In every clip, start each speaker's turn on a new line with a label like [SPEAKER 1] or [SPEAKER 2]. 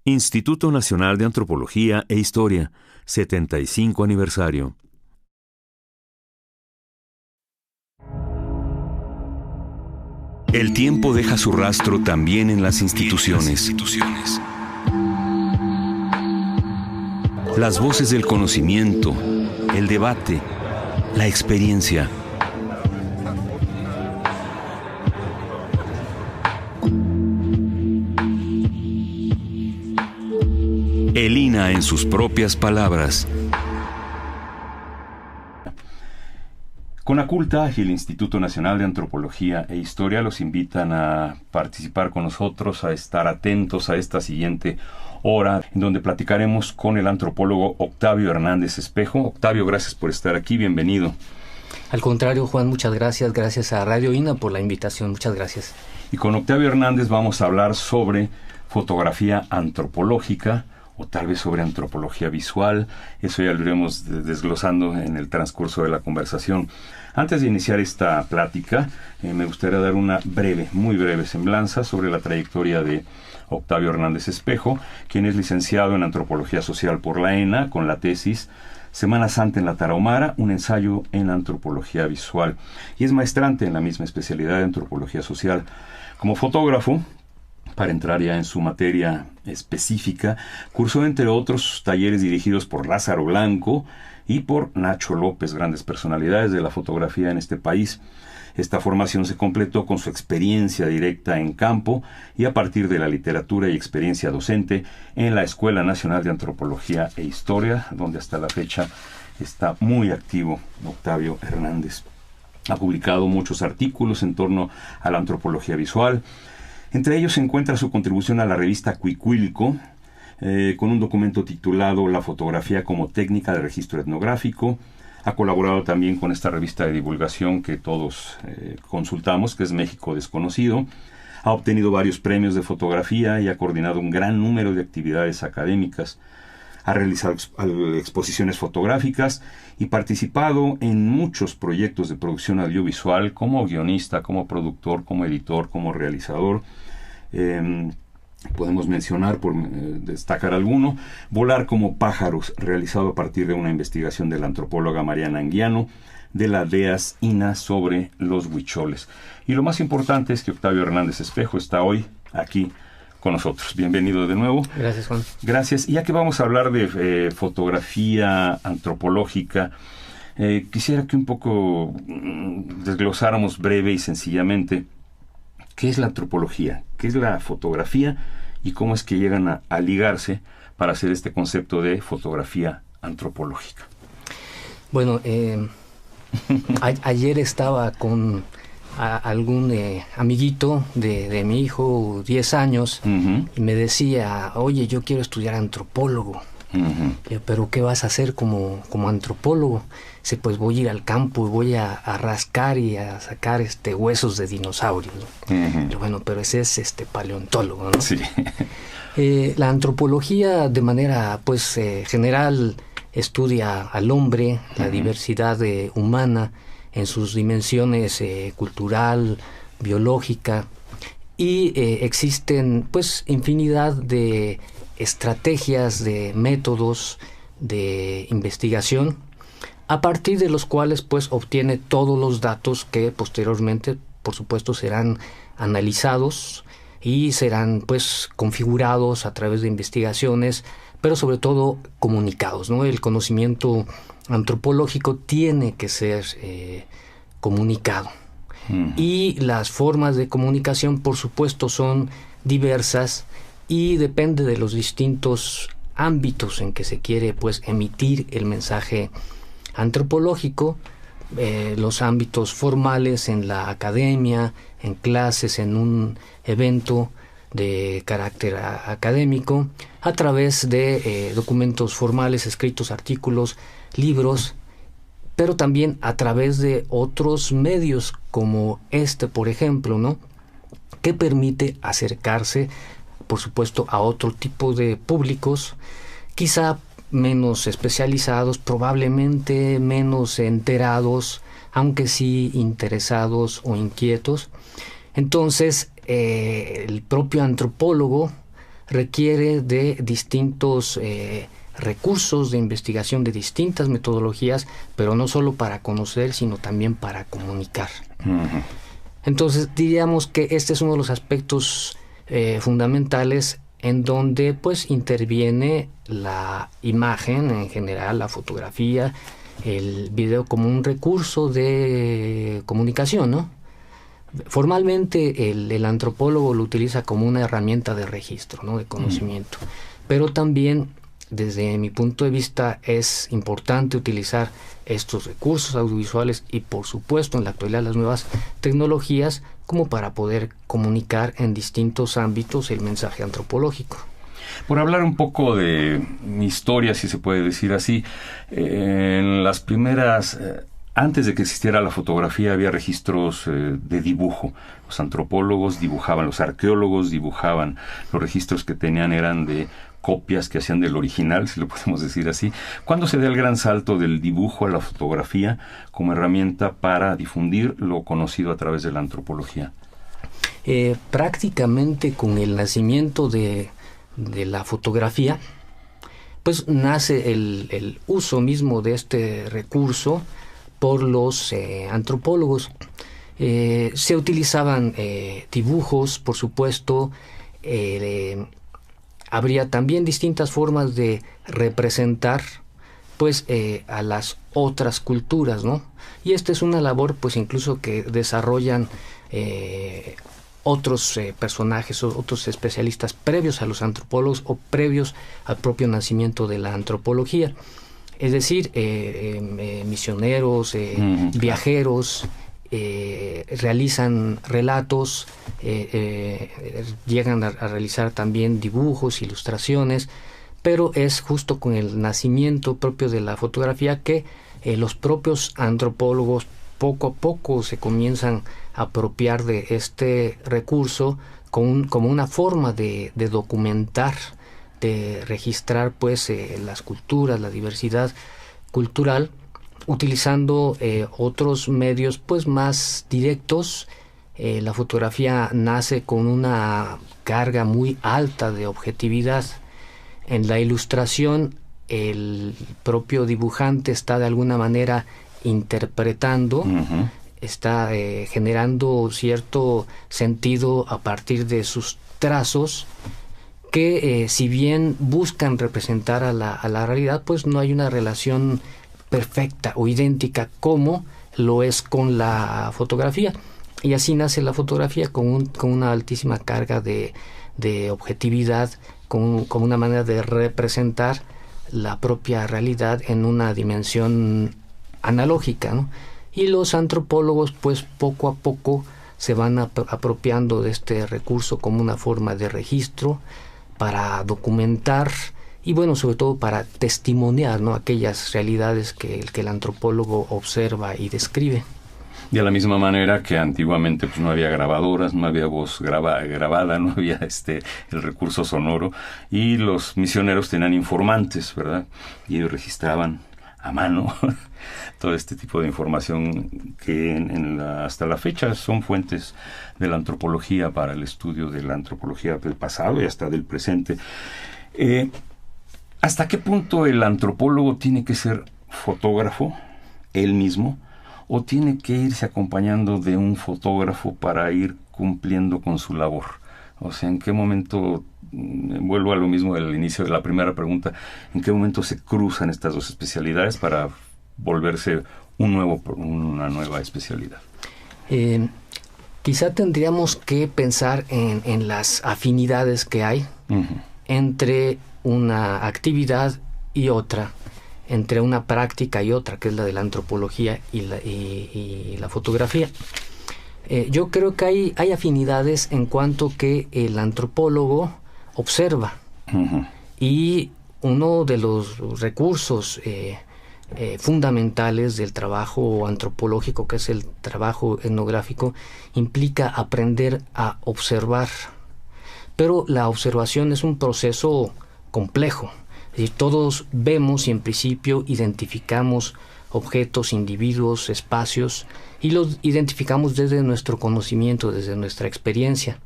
[SPEAKER 1] Instituto Nacional de Antropología e Historia, 75 aniversario. El tiempo deja su rastro también en las instituciones. Las voces del conocimiento, el debate, la experiencia. El INA en sus propias palabras.
[SPEAKER 2] Conaculta y el Instituto Nacional de Antropología e Historia los invitan a participar con nosotros, a estar atentos a esta siguiente hora, en donde platicaremos con el antropólogo Octavio Hernández Espejo. Octavio, gracias por estar aquí, bienvenido.
[SPEAKER 3] Al contrario, Juan, muchas gracias. Gracias a Radio INA por la invitación, muchas gracias.
[SPEAKER 2] Y con Octavio Hernández vamos a hablar sobre fotografía antropológica, o tal vez sobre antropología visual. Eso ya lo iremos desglosando en el transcurso de la conversación. Antes de iniciar esta plática, me gustaría dar una breve, muy breve semblanza sobre la trayectoria de Octavio Hernández Espejo, quien es licenciado en Antropología Social por la ENA, con la tesis Semana Santa en la Tarahumara, un ensayo en antropología visual, y es maestrante en la misma especialidad de antropología social. Como fotógrafo, para entrar ya en su materia específica, cursó entre otros talleres dirigidos por Lázaro Blanco y por Nacho López, grandes personalidades de la fotografía en este país. Esta formación se completó con su experiencia directa en campo y a partir de la literatura y experiencia docente en la Escuela Nacional de Antropología e Historia, donde hasta la fecha está muy activo Octavio Hernández. Ha publicado muchos artículos en torno a la antropología visual. Entre ellos se encuentra su contribución a la revista Cuicuilco, con un documento titulado La fotografía como técnica de registro etnográfico. Ha colaborado también con esta revista de divulgación que todos consultamos, que es México Desconocido. Ha obtenido varios premios de fotografía y ha coordinado un gran número de actividades académicas. Ha realizado exposiciones fotográficas y participado en muchos proyectos de producción audiovisual como guionista, como productor, como editor, como realizador. Podemos mencionar, por destacar alguno, Volar como pájaros, realizado a partir de una investigación de la antropóloga Mariana Anguiano de la DEAS INA sobre los huicholes. Y lo más importante es que Octavio Hernández Espejo está hoy aquí con nosotros. Bienvenido de nuevo.
[SPEAKER 3] Gracias, Juan.
[SPEAKER 2] Gracias. Y ya que vamos a hablar de fotografía antropológica, quisiera que un poco desglosáramos breve y sencillamente qué es la antropología, qué es la fotografía y cómo es que llegan a ligarse para hacer este concepto de fotografía antropológica.
[SPEAKER 3] Bueno, ayer estaba con algún amiguito de mi hijo, 10 años, y me decía, oye, yo quiero estudiar antropólogo. Pero ¿qué vas a hacer como antropólogo? Dice, pues voy a ir al campo y voy a rascar y a sacar huesos de dinosaurios, ¿no? Pero bueno, pero ese es paleontólogo, ¿no?
[SPEAKER 2] Sí.
[SPEAKER 3] La antropología de manera general estudia al hombre, la diversidad humana en sus dimensiones cultural, biológica, y existen infinidad de estrategias, de métodos de investigación a partir de los cuales obtiene todos los datos que posteriormente, por supuesto, serán analizados y serán configurados a través de investigaciones, pero sobre todo comunicados, ¿no? El conocimiento antropológico tiene que ser comunicado. Y las formas de comunicación, por supuesto, son diversas y depende de los distintos ámbitos en que se quiere emitir el mensaje antropológico. Los ámbitos formales en la academia, en clases, en un evento de carácter académico, a través de documentos formales, escritos, artículos, libros, pero también a través de otros medios como por ejemplo, ¿no?, que permite acercarse, por supuesto, a otro tipo de públicos, quizá menos especializados, probablemente menos enterados, aunque sí interesados o inquietos. Entonces, el propio antropólogo requiere de distintos recursos de investigación, de distintas metodologías, pero no solo para conocer, sino también para comunicar. Uh-huh. Entonces diríamos que este es uno de los aspectos fundamentales en donde pues interviene la imagen en general, la fotografía, el video como un recurso de comunicación, ¿no? Formalmente el antropólogo lo utiliza como una herramienta de registro, ¿no? De conocimiento, pero también desde mi punto de vista es importante utilizar estos recursos audiovisuales y por supuesto en la actualidad las nuevas tecnologías como para poder comunicar en distintos ámbitos el mensaje antropológico.
[SPEAKER 2] Por hablar un poco de historia, si se puede decir así, en las primeras... Antes de que existiera la fotografía había registros de dibujo. Los antropólogos dibujaban, los arqueólogos dibujaban. Los registros que tenían eran de copias que hacían del original, si lo podemos decir así. ¿Cuándo se da el gran salto del dibujo a la fotografía como herramienta para difundir lo conocido a través de la antropología?
[SPEAKER 3] Prácticamente con el nacimiento de la fotografía, pues nace el uso mismo de este recurso por los antropólogos. Se utilizaban dibujos, por supuesto. Habría también distintas formas de representar pues a las otras culturas, ¿no? Y esta es una labor pues incluso que desarrollan otros personajes, otros especialistas previos a los antropólogos o previos al propio nacimiento de la antropología. Es decir, misioneros, viajeros, realizan relatos, llegan a realizar también dibujos, ilustraciones, pero es justo con el nacimiento propio de la fotografía que los propios antropólogos poco a poco se comienzan a apropiar de este recurso como una forma de documentar, de registrar pues las culturas, la diversidad cultural, utilizando otros medios pues más directos. La fotografía nace con una carga muy alta de objetividad. En la ilustración el propio dibujante está de alguna manera interpretando, está generando cierto sentido a partir de sus trazos que si bien buscan representar a la realidad, pues no hay una relación perfecta o idéntica como lo es con la fotografía. Y así nace la fotografía con una altísima carga de objetividad, con una manera de representar la propia realidad en una dimensión analógica, ¿no? Y los antropólogos pues poco a poco se van apropiando de este recurso como una forma de registro para documentar y bueno, sobre todo para testimoniar, ¿no?, aquellas realidades que el antropólogo observa y describe.
[SPEAKER 2] De la misma manera que antiguamente pues no había grabadoras, no había voz grabada, no había el recurso sonoro, y los misioneros tenían informantes, ¿verdad? Y ellos registraban a mano todo este tipo de información que hasta la fecha son fuentes de la antropología para el estudio de la antropología del pasado y hasta del presente. ¿Hasta qué punto el antropólogo tiene que ser fotógrafo él mismo o tiene que irse acompañando de un fotógrafo para ir cumpliendo con su labor? O sea, ¿en qué momento, vuelvo a lo mismo del inicio de la primera pregunta, en qué momento se cruzan estas dos especialidades para volverse una nueva especialidad?
[SPEAKER 3] Quizá tendríamos que pensar en las afinidades que hay entre una actividad y otra, entre una práctica y otra, que es la de la antropología y la fotografía. Yo creo que hay afinidades en cuanto que el antropólogo observa y uno de los recursos fundamentales del trabajo antropológico, que es el trabajo etnográfico, implica aprender a observar. Pero la observación es un proceso complejo. Es decir, todos vemos y en principio identificamos objetos, individuos, espacios, y los identificamos desde nuestro conocimiento, desde nuestra experiencia.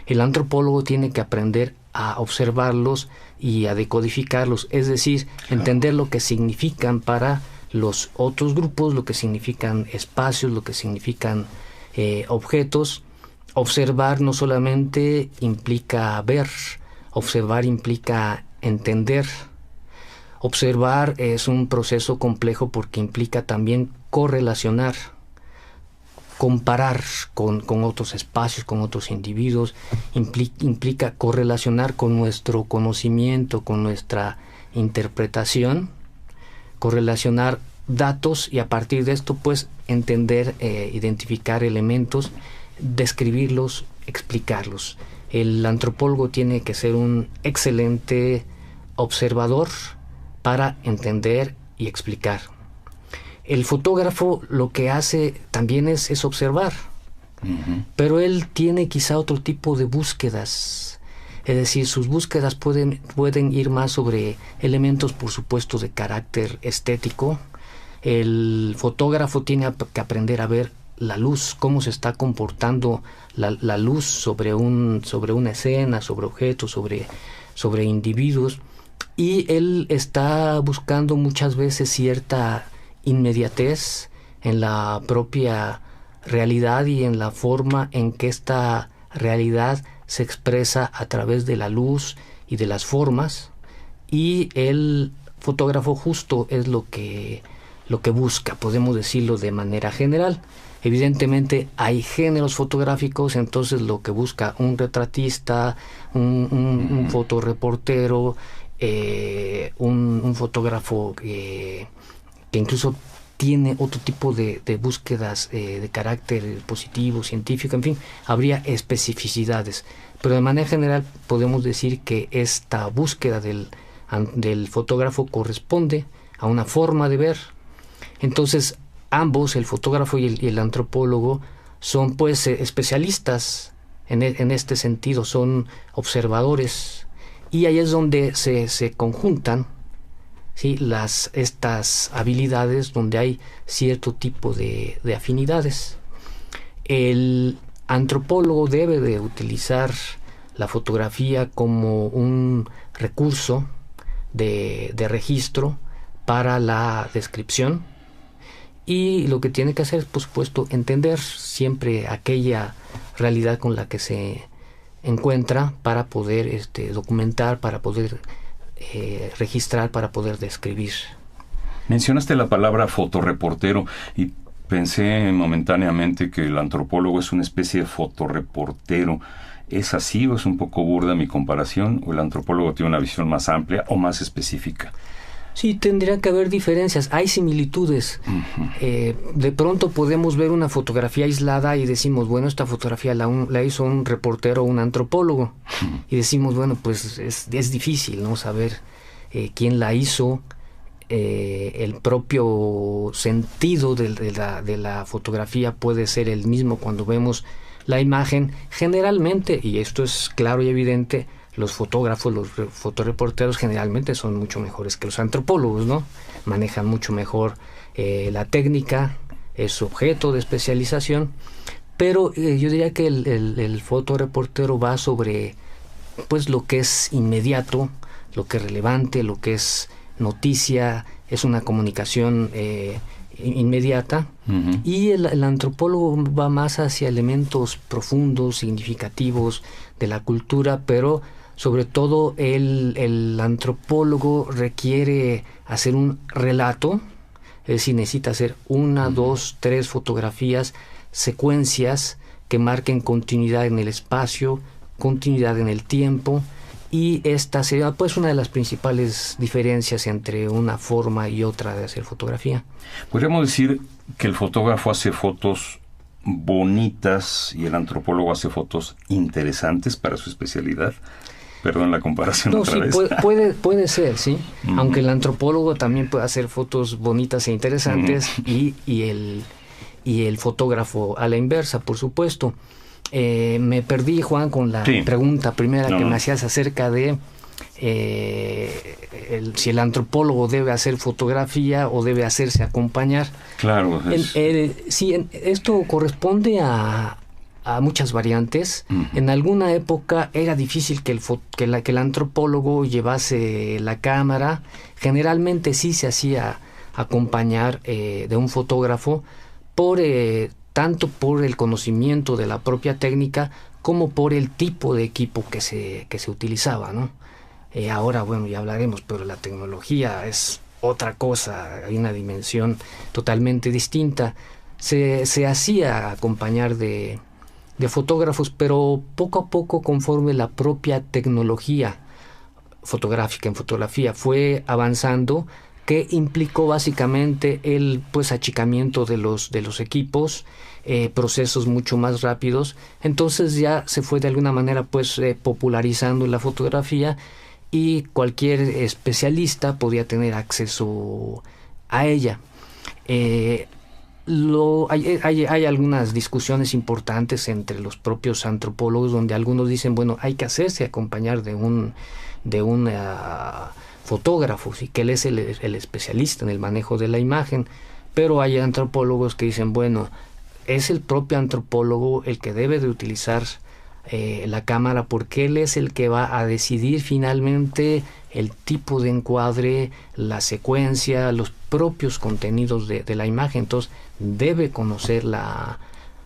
[SPEAKER 3] El antropólogo tiene que aprender a observarlos y a decodificarlos, es decir, entender lo que significan para los otros grupos, lo que significan espacios, lo que significan objetos. Observar no solamente implica ver, observar implica entender. Observar es un proceso complejo porque implica también correlacionar, comparar con otros espacios, con otros individuos, implica correlacionar con nuestro conocimiento, con nuestra interpretación, correlacionar datos y a partir de esto pues entender, identificar elementos, describirlos, explicarlos. El antropólogo tiene que ser un excelente observador para entender y explicar. El fotógrafo lo que hace también es observar, pero él tiene quizá otro tipo de búsquedas. Es decir, sus búsquedas pueden ir más sobre elementos, por supuesto, de carácter estético. El fotógrafo tiene que aprender a ver la luz, cómo se está comportando la luz sobre una escena, sobre objetos, sobre individuos, y él está buscando muchas veces cierta inmediatez en la propia realidad y en la forma en que esta realidad se expresa a través de la luz y de las formas, y el fotógrafo justo es lo que busca, podemos decirlo de manera general. Evidentemente hay géneros fotográficos, entonces lo que busca un retratista, un fotoreportero, un fotógrafo que incluso tiene otro tipo de búsquedas de carácter positivo, científico, en fin, habría especificidades. Pero de manera general podemos decir que esta búsqueda del fotógrafo corresponde a una forma de ver. Entonces, ambos, el fotógrafo y el antropólogo, son pues especialistas en este sentido, son observadores, y ahí es donde se conjuntan, ¿sí?, estas habilidades, donde hay cierto tipo de afinidades. El antropólogo debe de utilizar la fotografía como un recurso de registro para la descripción, y lo que tiene que hacer es, por supuesto, entender siempre aquella realidad con la que se encuentra para poder documentar, para poder registrar, para poder describir.
[SPEAKER 2] Mencionaste la palabra fotoreportero y pensé momentáneamente que el antropólogo es una especie de fotoreportero. ¿Es así o es un poco burda mi comparación? ¿O el antropólogo tiene una visión más amplia o más específica?
[SPEAKER 3] Sí, tendría que haber diferencias, hay similitudes. De pronto podemos ver una fotografía aislada y decimos, bueno, esta fotografía la hizo un reportero o un antropólogo. Y decimos, bueno, pues es difícil, ¿no?, saber quién la hizo. El propio sentido de la fotografía puede ser el mismo cuando vemos la imagen. Generalmente, y esto es claro y evidente, los fotógrafos, los fotoreporteros generalmente son mucho mejores que los antropólogos, ¿no? Manejan mucho mejor la técnica, es su objeto de especialización, pero yo diría que el fotoreportero va sobre pues lo que es inmediato, lo que es relevante, lo que es noticia, es una comunicación inmediata, y el antropólogo va más hacia elementos profundos, significativos de la cultura, pero sobre todo el antropólogo requiere hacer un relato, es decir, necesita hacer 1, 2, 3 fotografías, secuencias que marquen continuidad en el espacio, continuidad en el tiempo, y esta sería pues una de las principales diferencias entre una forma y otra de hacer fotografía.
[SPEAKER 2] ¿Podríamos decir que el fotógrafo hace fotos bonitas y el antropólogo hace fotos interesantes para su especialidad? Perdón la comparación otra vez.
[SPEAKER 3] Puede ser, sí. Aunque el antropólogo también puede hacer fotos bonitas e interesantes, y el fotógrafo a la inversa, por supuesto. Me perdí, Juan, con la pregunta primera que me hacías acerca de si el antropólogo debe hacer fotografía o debe hacerse acompañar.
[SPEAKER 2] Claro.
[SPEAKER 3] Sí, esto corresponde a muchas variantes. En alguna época era difícil que el antropólogo llevase la cámara. Generalmente sí se hacía acompañar de un fotógrafo tanto por el conocimiento de la propia técnica como por el tipo de equipo que se utilizaba, ¿no? Ahora, bueno, ya hablaremos, pero la tecnología es otra cosa, hay una dimensión totalmente distinta. Se hacía acompañar de fotógrafos, pero poco a poco, conforme la propia tecnología fotográfica en fotografía fue avanzando, que implicó básicamente el achicamiento de los equipos, procesos mucho más rápidos. Entonces ya se fue de alguna manera popularizando la fotografía, y cualquier especialista podía tener acceso a ella. Hay algunas discusiones importantes entre los propios antropólogos, donde algunos dicen, bueno, hay que hacerse acompañar de un fotógrafo, y que él es el especialista en el manejo de la imagen. Pero hay antropólogos que dicen, bueno, es el propio antropólogo el que debe de utilizar la cámara, porque él es el que va a decidir finalmente el tipo de encuadre, la secuencia, los propios contenidos de la imagen. Entonces debe conocer la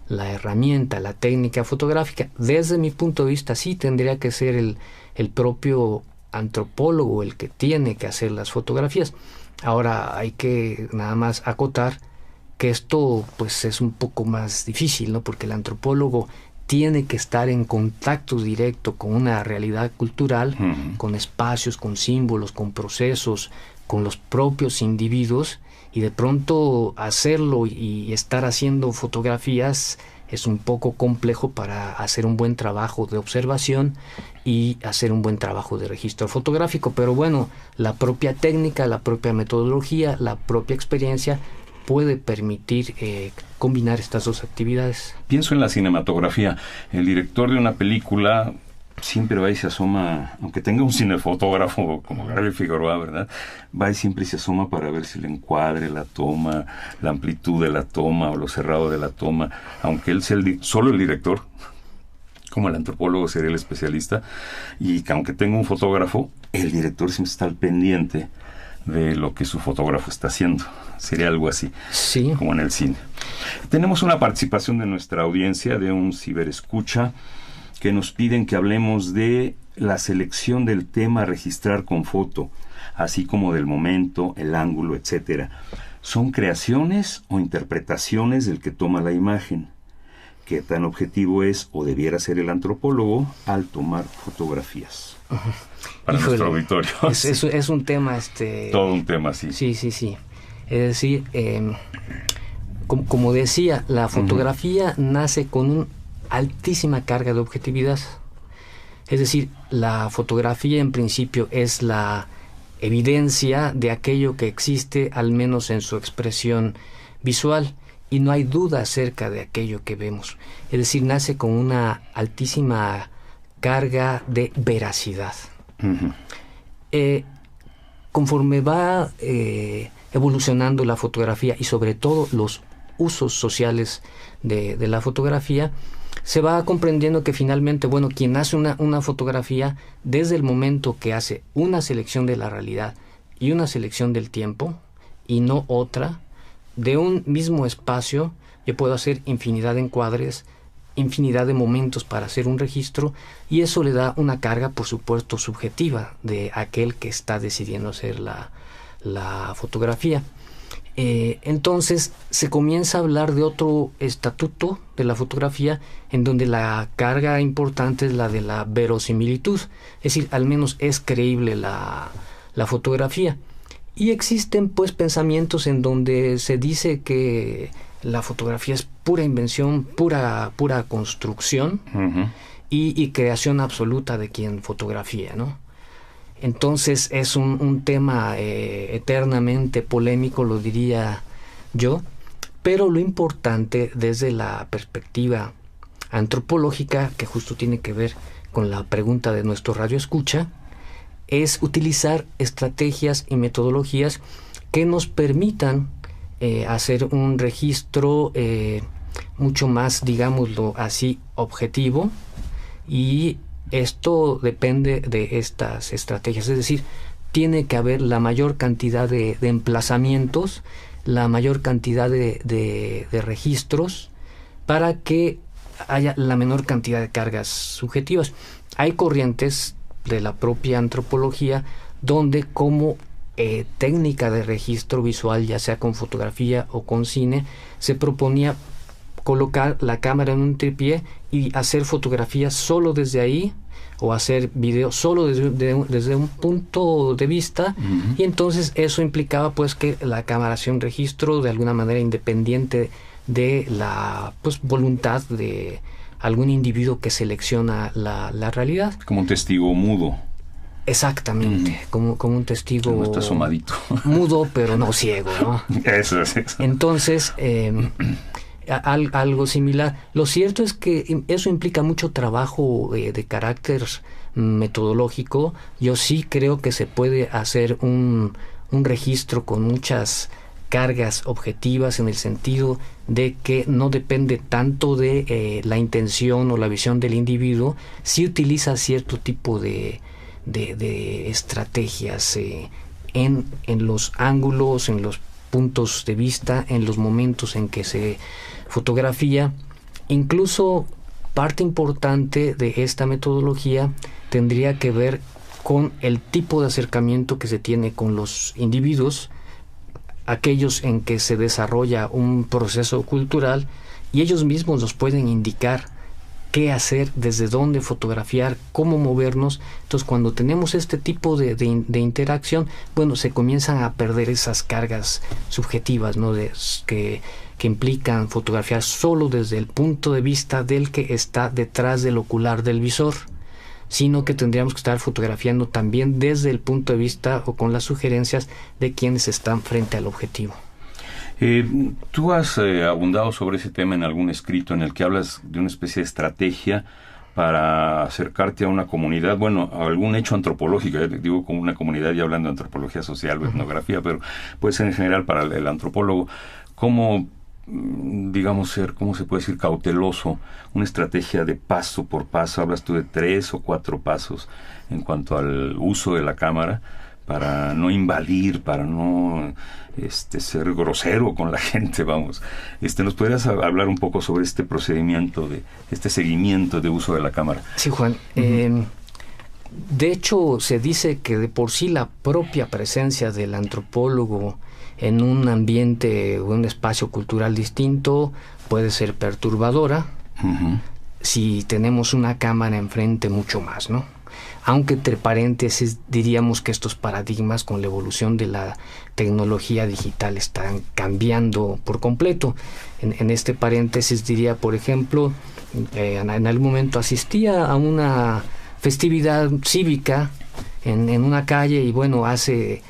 [SPEAKER 3] herramienta, la técnica fotográfica. Desde mi punto de vista, sí tendría que ser el propio antropólogo el que tiene que hacer las fotografías. Ahora hay que nada más acotar que esto es un poco más difícil, ¿no? Porque el antropólogo tiene que estar en contacto directo con una realidad cultural, con espacios, con símbolos, con procesos, con los propios individuos, y de pronto hacerlo y estar haciendo fotografías es un poco complejo para hacer un buen trabajo de observación y hacer un buen trabajo de registro fotográfico. Pero bueno, la propia técnica, la propia metodología, la propia experiencia puede permitir combinar estas dos actividades.
[SPEAKER 2] Pienso en la cinematografía. El director de una película siempre va y se asoma, aunque tenga un cinefotógrafo como Gabriel Figueroa, ¿verdad? Va y siempre se asoma para ver si el encuadre, la toma, la amplitud de la toma o lo cerrado de la toma, aunque él sea solo el director, como el antropólogo sería el especialista, y que aunque tenga un fotógrafo, el director siempre está al pendiente de lo que su fotógrafo está haciendo. Sería algo así,
[SPEAKER 3] sí,
[SPEAKER 2] como en el cine. Tenemos una participación de nuestra audiencia, de un ciberescucha, que nos piden que hablemos de la selección del tema a registrar con foto, así como del momento, el ángulo, etcétera. ¿Son creaciones o interpretaciones del que toma la imagen? ¿Qué tan objetivo es o debiera ser el antropólogo al tomar fotografías? Para nuestro auditorio.
[SPEAKER 3] Es un tema...
[SPEAKER 2] Todo un tema, sí.
[SPEAKER 3] Sí. Es decir, como decía, la fotografía nace con una altísima carga de objetividad. Es decir, la fotografía en principio es la evidencia de aquello que existe, al menos en su expresión visual, y no hay duda acerca de aquello que vemos. Es decir, nace con una altísima carga de veracidad. Conforme va evolucionando la fotografía, y sobre todo los usos sociales de la fotografía, se va comprendiendo que finalmente, bueno, quien hace una fotografía, desde el momento que hace una selección de la realidad y una selección del tiempo, y no otra, de un mismo espacio, yo puedo hacer infinidad de encuadres, infinidad de momentos para hacer un registro, y eso le da una carga, por supuesto, subjetiva de aquel que está decidiendo hacer la fotografía. Entonces se comienza a hablar de otro estatuto de la fotografía, en donde la carga importante es la de la verosimilitud, es decir, al menos es creíble la fotografía. Y existen pues pensamientos en donde se dice que la fotografía es pura invención, pura construcción, y creación absoluta de quien fotografía, ¿no? Entonces es un tema eternamente polémico, lo diría yo, pero lo importante desde la perspectiva antropológica, que justo tiene que ver con la pregunta de nuestro radioescucha, es utilizar estrategias y metodologías que nos permitan hacer un registro mucho más, digámoslo así, objetivo, y esto depende de estas estrategias. Es decir, tiene que haber la mayor cantidad de emplazamientos, la mayor cantidad de registros, para que haya la menor cantidad de cargas subjetivas. Hay corrientes de la propia antropología donde como técnica de registro visual, ya sea con fotografía o con cine, se proponía colocar la cámara en un tripié y hacer fotografías solo desde ahí, o hacer video solo desde un punto de vista, y entonces eso implicaba pues que la cámara hacía un registro de alguna manera independiente de la pues voluntad de algún individuo que selecciona la realidad.
[SPEAKER 2] Como un testigo mudo.
[SPEAKER 3] Exactamente, como un testigo...
[SPEAKER 2] No está asomadito.
[SPEAKER 3] Mudo, pero no ciego, ¿no?
[SPEAKER 2] Eso es eso.
[SPEAKER 3] Entonces, algo similar. Lo cierto es que eso implica mucho trabajo de carácter metodológico. Yo sí creo que se puede hacer un registro con muchas cargas objetivas, en el sentido de que no depende tanto de la intención o la visión del individuo. Sí utiliza cierto tipo de estrategias en los ángulos, en los puntos de vista, en los momentos en que se fotografía. Incluso parte importante de esta metodología tendría que ver con el tipo de acercamiento que se tiene con los individuos, aquellos en que se desarrolla un proceso cultural, y ellos mismos nos pueden indicar qué hacer, desde dónde fotografiar, cómo movernos. Entonces, cuando tenemos este tipo de interacción, bueno, se comienzan a perder esas cargas subjetivas, ¿no? Que implican fotografiar solo desde el punto de vista del que está detrás del ocular del visor, sino que tendríamos que estar fotografiando también desde el punto de vista o con las sugerencias de quienes están frente al objetivo.
[SPEAKER 2] Tú has abundado sobre ese tema en algún escrito en el que hablas de una especie de estrategia para acercarte a una comunidad, bueno, a algún hecho antropológico. Digo como una comunidad, ya hablando de antropología social o etnografía, pero puede ser en general para el antropólogo. ¿Cómo, digamos, cómo se puede decir, cauteloso, una estrategia de paso por paso? Hablas tú de 3 o 4 pasos en cuanto al uso de la cámara, para no invadir, para no ser grosero con la gente, vamos. ¿Nos podrías hablar un poco sobre este procedimiento, de este seguimiento de uso de la cámara?
[SPEAKER 3] Sí, Juan. De hecho, se dice que de por sí la propia presencia del antropólogo en un ambiente o un espacio cultural distinto puede ser perturbadora. Si tenemos una cámara enfrente, mucho más, ¿no? Aunque entre paréntesis diríamos que estos paradigmas con la evolución de la tecnología digital están cambiando por completo. En este paréntesis diría, por ejemplo, en algún momento asistía a una festividad cívica en una calle, y bueno, hace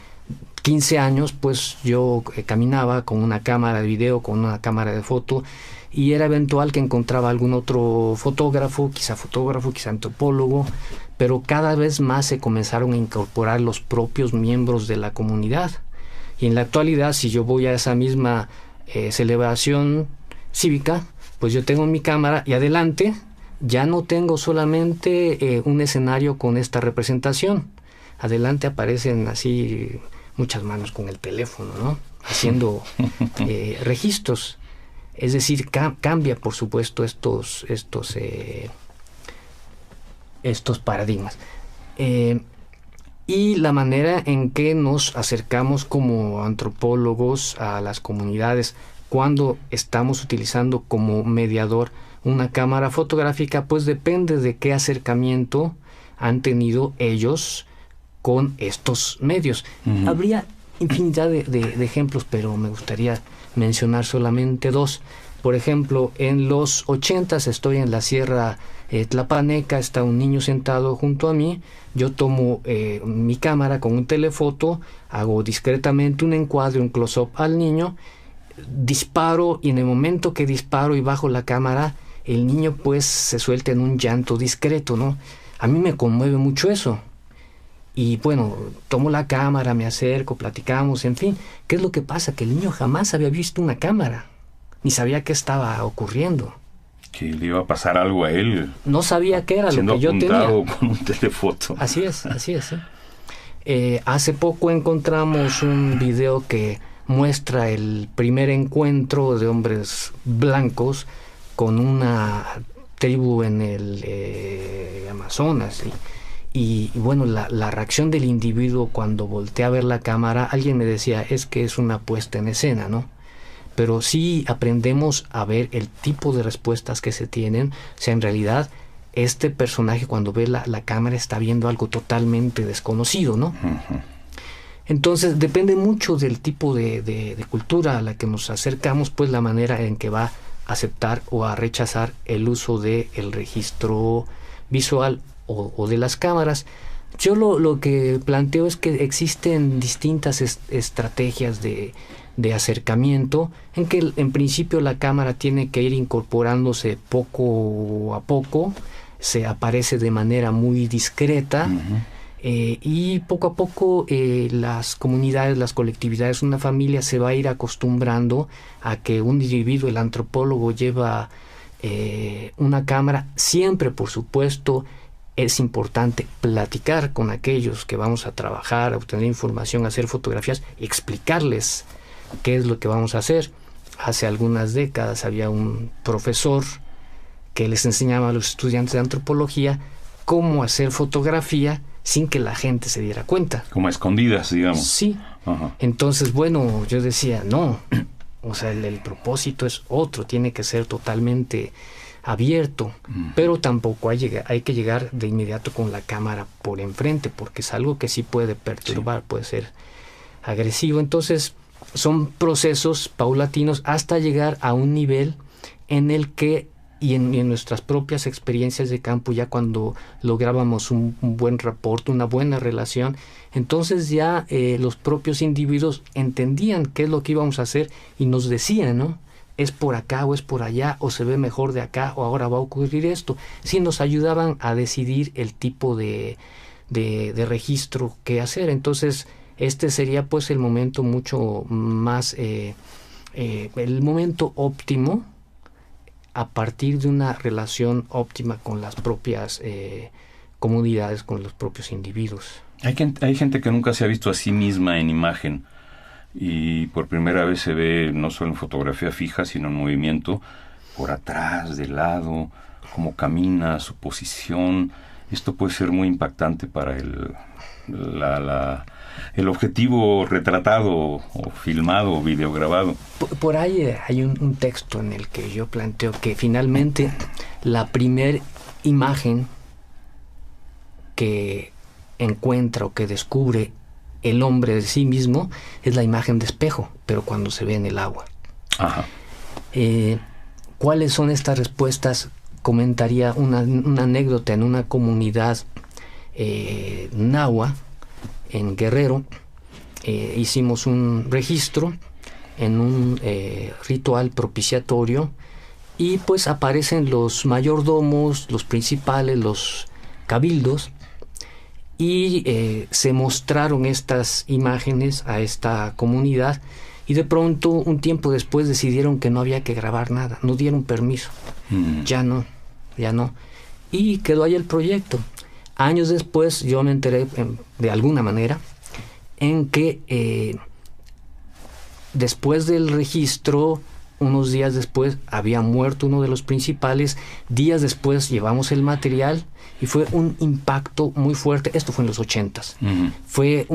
[SPEAKER 3] 15 años pues yo caminaba con una cámara de video, con una cámara de foto, y era eventual que encontraba algún otro fotógrafo, quizá antropólogo, pero cada vez más se comenzaron a incorporar los propios miembros de la comunidad. Y en la actualidad, si yo voy a esa misma celebración cívica, pues yo tengo mi cámara y adelante ya no tengo solamente un escenario con esta representación. Adelante aparecen así muchas manos con el teléfono, ¿no? Haciendo registros. Es decir, cambia, por supuesto, estos paradigmas. Y la manera en que nos acercamos como antropólogos a las comunidades cuando estamos utilizando como mediador una cámara fotográfica, pues depende de qué acercamiento han tenido ellos con estos medios. Habría infinidad de ejemplos, pero me gustaría mencionar solamente 2. Por ejemplo, en los 80s estoy en la Sierra Tlapaneca, está un niño sentado junto a mí, yo tomo mi cámara con un telefoto, hago discretamente un encuadre, un close-up al niño, disparo, y en el momento que disparo y bajo la cámara, el niño pues se suelta en un llanto discreto, ¿no? A mí me conmueve mucho eso. Y bueno, tomo la cámara, me acerco, platicamos, en fin. ¿Qué es lo que pasa? Que el niño jamás había visto una cámara. ni sabía qué estaba ocurriendo.
[SPEAKER 2] Que le iba a pasar algo a él.
[SPEAKER 3] No sabía qué era lo que yo tenía.
[SPEAKER 2] Con un telefoto.
[SPEAKER 3] Así es, así es. Hace poco encontramos un video que muestra el primer encuentro de hombres blancos con una tribu en el Amazonas. Y bueno, la reacción del individuo cuando voltea a ver la cámara, alguien me decía, es que es una puesta en escena, ¿no? Pero sí aprendemos a ver el tipo de respuestas que se tienen. O sea, en realidad, este personaje cuando ve la cámara está viendo algo totalmente desconocido, ¿no? Uh-huh. Entonces, depende mucho del tipo de cultura a la que nos acercamos, pues la manera en que va a aceptar o a rechazar el uso del registro visual o de las cámaras. Yo lo que planteo es que existen distintas estrategias de acercamiento, en que en principio la cámara tiene que ir incorporándose poco a poco, se aparece de manera muy discreta. Uh-huh. Y poco a poco las comunidades, las colectividades, una familia se va a ir acostumbrando a que un individuo, el antropólogo, lleva una cámara. Siempre, por supuesto, es importante platicar con aquellos que vamos a trabajar, a obtener información, a hacer fotografías y explicarles qué es lo que vamos a hacer. Hace algunas décadas había un profesor que les enseñaba a los estudiantes de antropología cómo hacer fotografía sin que la gente se diera cuenta.
[SPEAKER 2] Como a escondidas, digamos.
[SPEAKER 3] Sí. Uh-huh. Entonces, bueno, yo decía, no, o sea, el propósito es otro, tiene que ser totalmente abierto, pero tampoco hay que llegar de inmediato con la cámara por enfrente, porque es algo que sí puede perturbar, puede ser agresivo. Entonces, son procesos paulatinos hasta llegar a un nivel en el que, y en nuestras propias experiencias de campo, ya cuando lográbamos un buen rapport, una buena relación, entonces ya los propios individuos entendían qué es lo que íbamos a hacer y nos decían, ¿no? Es por acá o es por allá, o se ve mejor de acá, o ahora va a ocurrir esto. Sí, nos ayudaban a decidir el tipo de registro que hacer. Entonces, este sería pues el momento mucho más, el momento óptimo a partir de una relación óptima con las propias comunidades, con los propios individuos.
[SPEAKER 2] Hay gente que nunca se ha visto a sí misma en imagen y por primera vez se ve no solo en fotografía fija, sino en movimiento, por atrás, de lado, cómo camina, su posición. Esto puede ser muy impactante para el objetivo retratado o filmado o videograbado.
[SPEAKER 3] Por ahí hay un texto en el que yo planteo que finalmente la primer imagen que encuentra o que descubre el hombre de sí mismo es la imagen de espejo, pero cuando se ve en el agua.
[SPEAKER 2] Ajá.
[SPEAKER 3] ¿Cuáles son estas respuestas? Comentaría una anécdota en una comunidad nahua en Guerrero. Hicimos un registro en un ritual propiciatorio y pues aparecen los mayordomos, los principales, los cabildos, y se mostraron estas imágenes a esta comunidad, y de pronto un tiempo después decidieron que no había que grabar nada, no dieron permiso. Ya no, y quedó ahí el proyecto. Años después yo me enteré de alguna manera en que después del registro, unos días después, había muerto uno de los principales. Días después llevamos el material y fue un impacto muy fuerte. Esto fue en los 80s. Uh-huh. Fue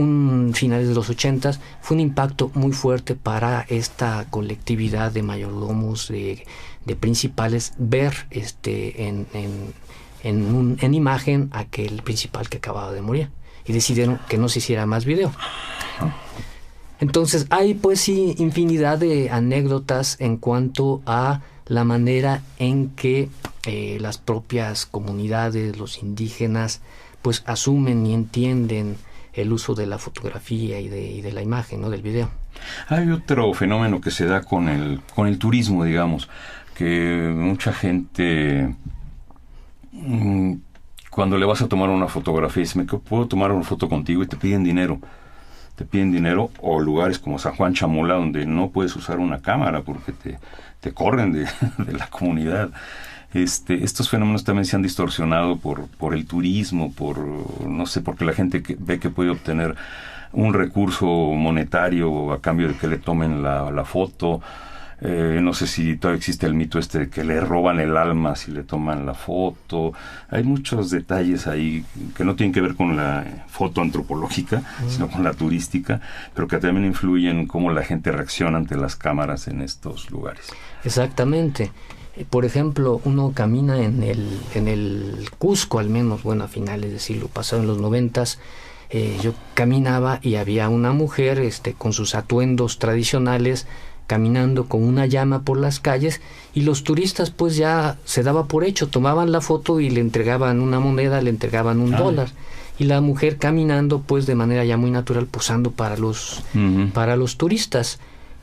[SPEAKER 3] finales de los 80s. Fue un impacto muy fuerte para esta colectividad de mayordomos, de principales, ver en imagen aquel principal que acababa de morir. Y decidieron que no se hiciera más video. Entonces hay pues sí infinidad de anécdotas en cuanto a la manera en que las propias comunidades, los indígenas, pues asumen y entienden el uso de la fotografía y de la imagen, ¿no? Del video.
[SPEAKER 2] Hay otro fenómeno que se da con el turismo, digamos, que mucha gente cuando le vas a tomar una fotografía dice, ¿me puedo tomar una foto contigo? Y te piden dinero. te piden dinero, o lugares como San Juan Chamula, donde no puedes usar una cámara porque te corren de la comunidad. Estos fenómenos también se han distorsionado por el turismo, no sé, porque la gente ve que puede obtener un recurso monetario a cambio de que le tomen la foto. No sé si todavía existe el mito de que le roban el alma si le toman la foto. Hay muchos detalles ahí que no tienen que ver con la foto antropológica, sino con la turística, pero que también influyen en cómo la gente reacciona ante las cámaras en estos lugares.
[SPEAKER 3] Exactamente. Por ejemplo, uno camina en el Cusco, al menos, bueno, a finales del siglo pasado, en los 90s, yo caminaba y había una mujer con sus atuendos tradicionales, caminando con una llama por las calles, y los turistas pues ya se daba por hecho, tomaban la foto y le entregaban una moneda, le entregaban un $1, y la mujer caminando pues de manera ya muy natural, posando para los turistas.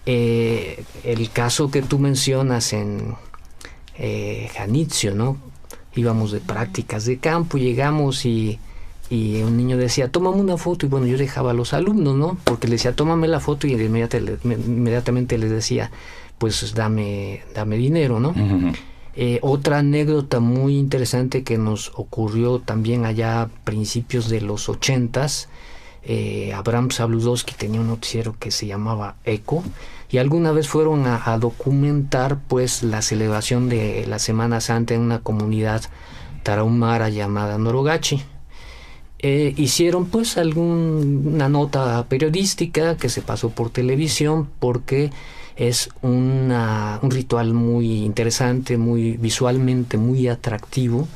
[SPEAKER 3] El caso que tú mencionas en Janitzio, ¿no? Íbamos de prácticas de campo, llegamos y un niño decía, tómame una foto, y bueno, yo dejaba a los alumnos, ¿no? Porque le decía, tómame la foto, y inmediatamente les decía, pues dame dinero, ¿no? Uh-huh. Otra anécdota muy interesante que nos ocurrió también allá a principios de los 80s, Abraham Sabludowski tenía un noticiero que se llamaba Eco, y alguna vez fueron a documentar pues la celebración de la Semana Santa en una comunidad tarahumara llamada Norogachi. Hicieron pues una nota periodística que se pasó por televisión, porque es un ritual muy interesante, muy visualmente muy atractivo,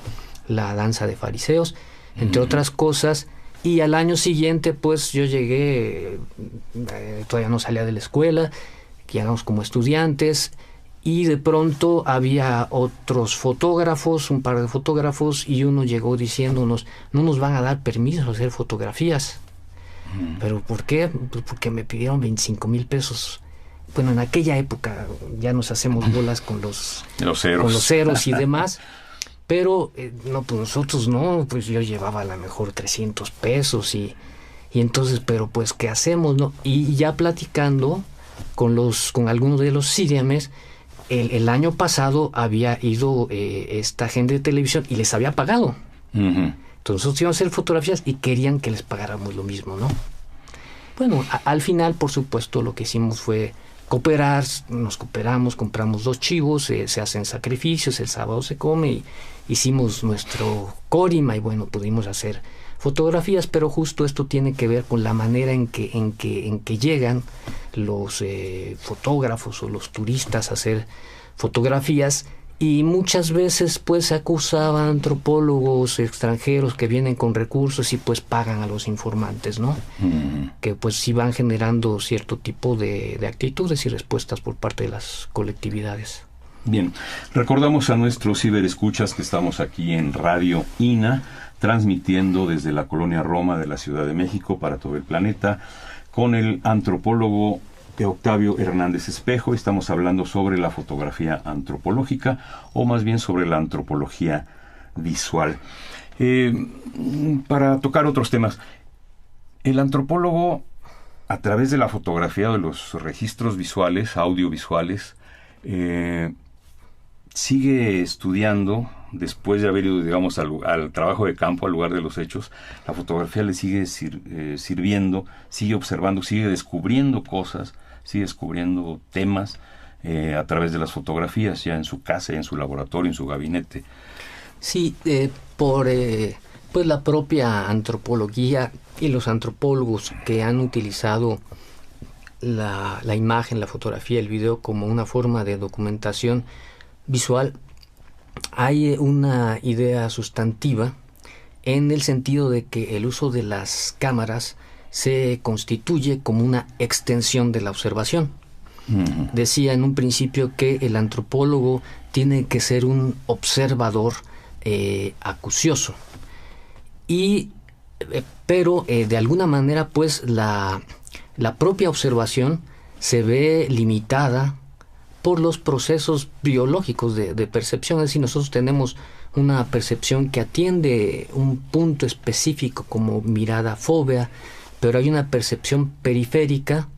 [SPEAKER 3] la danza de fariseos, entre otras cosas. Y al año siguiente pues yo llegué, todavía no salía de la escuela, llegamos como estudiantes, y de pronto había otros fotógrafos, un par de fotógrafos, y uno llegó diciéndonos, no nos van a dar permiso de hacer fotografías. ¿Pero por qué? Pues porque me pidieron 25,000 pesos. Bueno, en aquella época ya nos hacemos bolas con los ceros y demás, pero no, pues nosotros no, pues yo llevaba a lo mejor 300 pesos y entonces, pero pues ¿qué hacemos, no? Y ya platicando con algunos de los síriames, el año pasado había ido esta gente de televisión y les había pagado. Uh-huh. Entonces nosotros íbamos a hacer fotografías y querían que les pagáramos lo mismo, ¿no? Bueno, al final, por supuesto, lo que hicimos fue cooperar, nos cooperamos, compramos 2 chivos, se hacen sacrificios, el sábado se come, y hicimos nuestro corima, y bueno, pudimos hacer fotografías, pero justo esto tiene que ver con la manera en que llegan los fotógrafos o los turistas a hacer fotografías, y muchas veces pues se acusaba a antropólogos extranjeros que vienen con recursos y pues pagan a los informantes, ¿no? Que pues sí van generando cierto tipo de actitudes y respuestas por parte de las colectividades.
[SPEAKER 2] Bien, recordamos a nuestros ciberescuchas que estamos aquí en Radio INA, transmitiendo desde la colonia Roma de la Ciudad de México para todo el planeta, con el antropólogo Octavio Hernández Espejo. Estamos hablando sobre la fotografía antropológica, o más bien sobre la antropología visual. Para tocar otros temas, el antropólogo, a través de la fotografía, de los registros visuales, audiovisuales, sigue estudiando. Después de haber ido, digamos, al trabajo de campo, al lugar de los hechos, la fotografía le sigue sirviendo, sigue observando, sigue descubriendo cosas, sigue descubriendo temas a través de las fotografías, ya en su casa, en su laboratorio, en su gabinete.
[SPEAKER 3] Sí, por pues la propia antropología y los antropólogos que han utilizado la imagen, la fotografía, el video como una forma de documentación visual, hay una idea sustantiva en el sentido de que el uso de las cámaras se constituye como una extensión de la observación. Uh-huh. Decía en un principio que el antropólogo tiene que ser un observador acucioso, pero de alguna manera pues la propia observación se ve limitada por los procesos biológicos de percepción. Es decir, nosotros tenemos una percepción que atiende un punto específico como mirada fóvea, pero hay una percepción periférica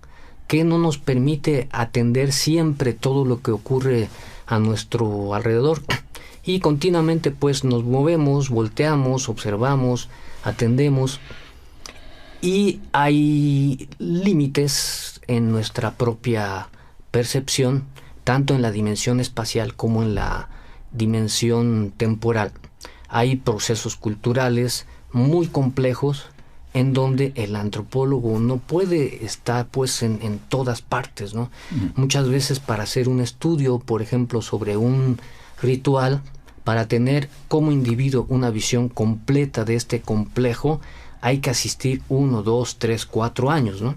[SPEAKER 3] que no nos permite atender siempre todo lo que ocurre a nuestro alrededor. Y continuamente pues nos movemos, volteamos, observamos, atendemos, y hay límites en nuestra propia percepción, tanto en la dimensión espacial como en la dimensión temporal. Hay procesos culturales muy complejos en donde el antropólogo no puede estar pues en todas partes, ¿no? Muchas veces para hacer un estudio, por ejemplo, sobre un ritual, para tener como individuo una visión completa de este complejo, hay que asistir 1, 2, 3, 4 años, ¿no?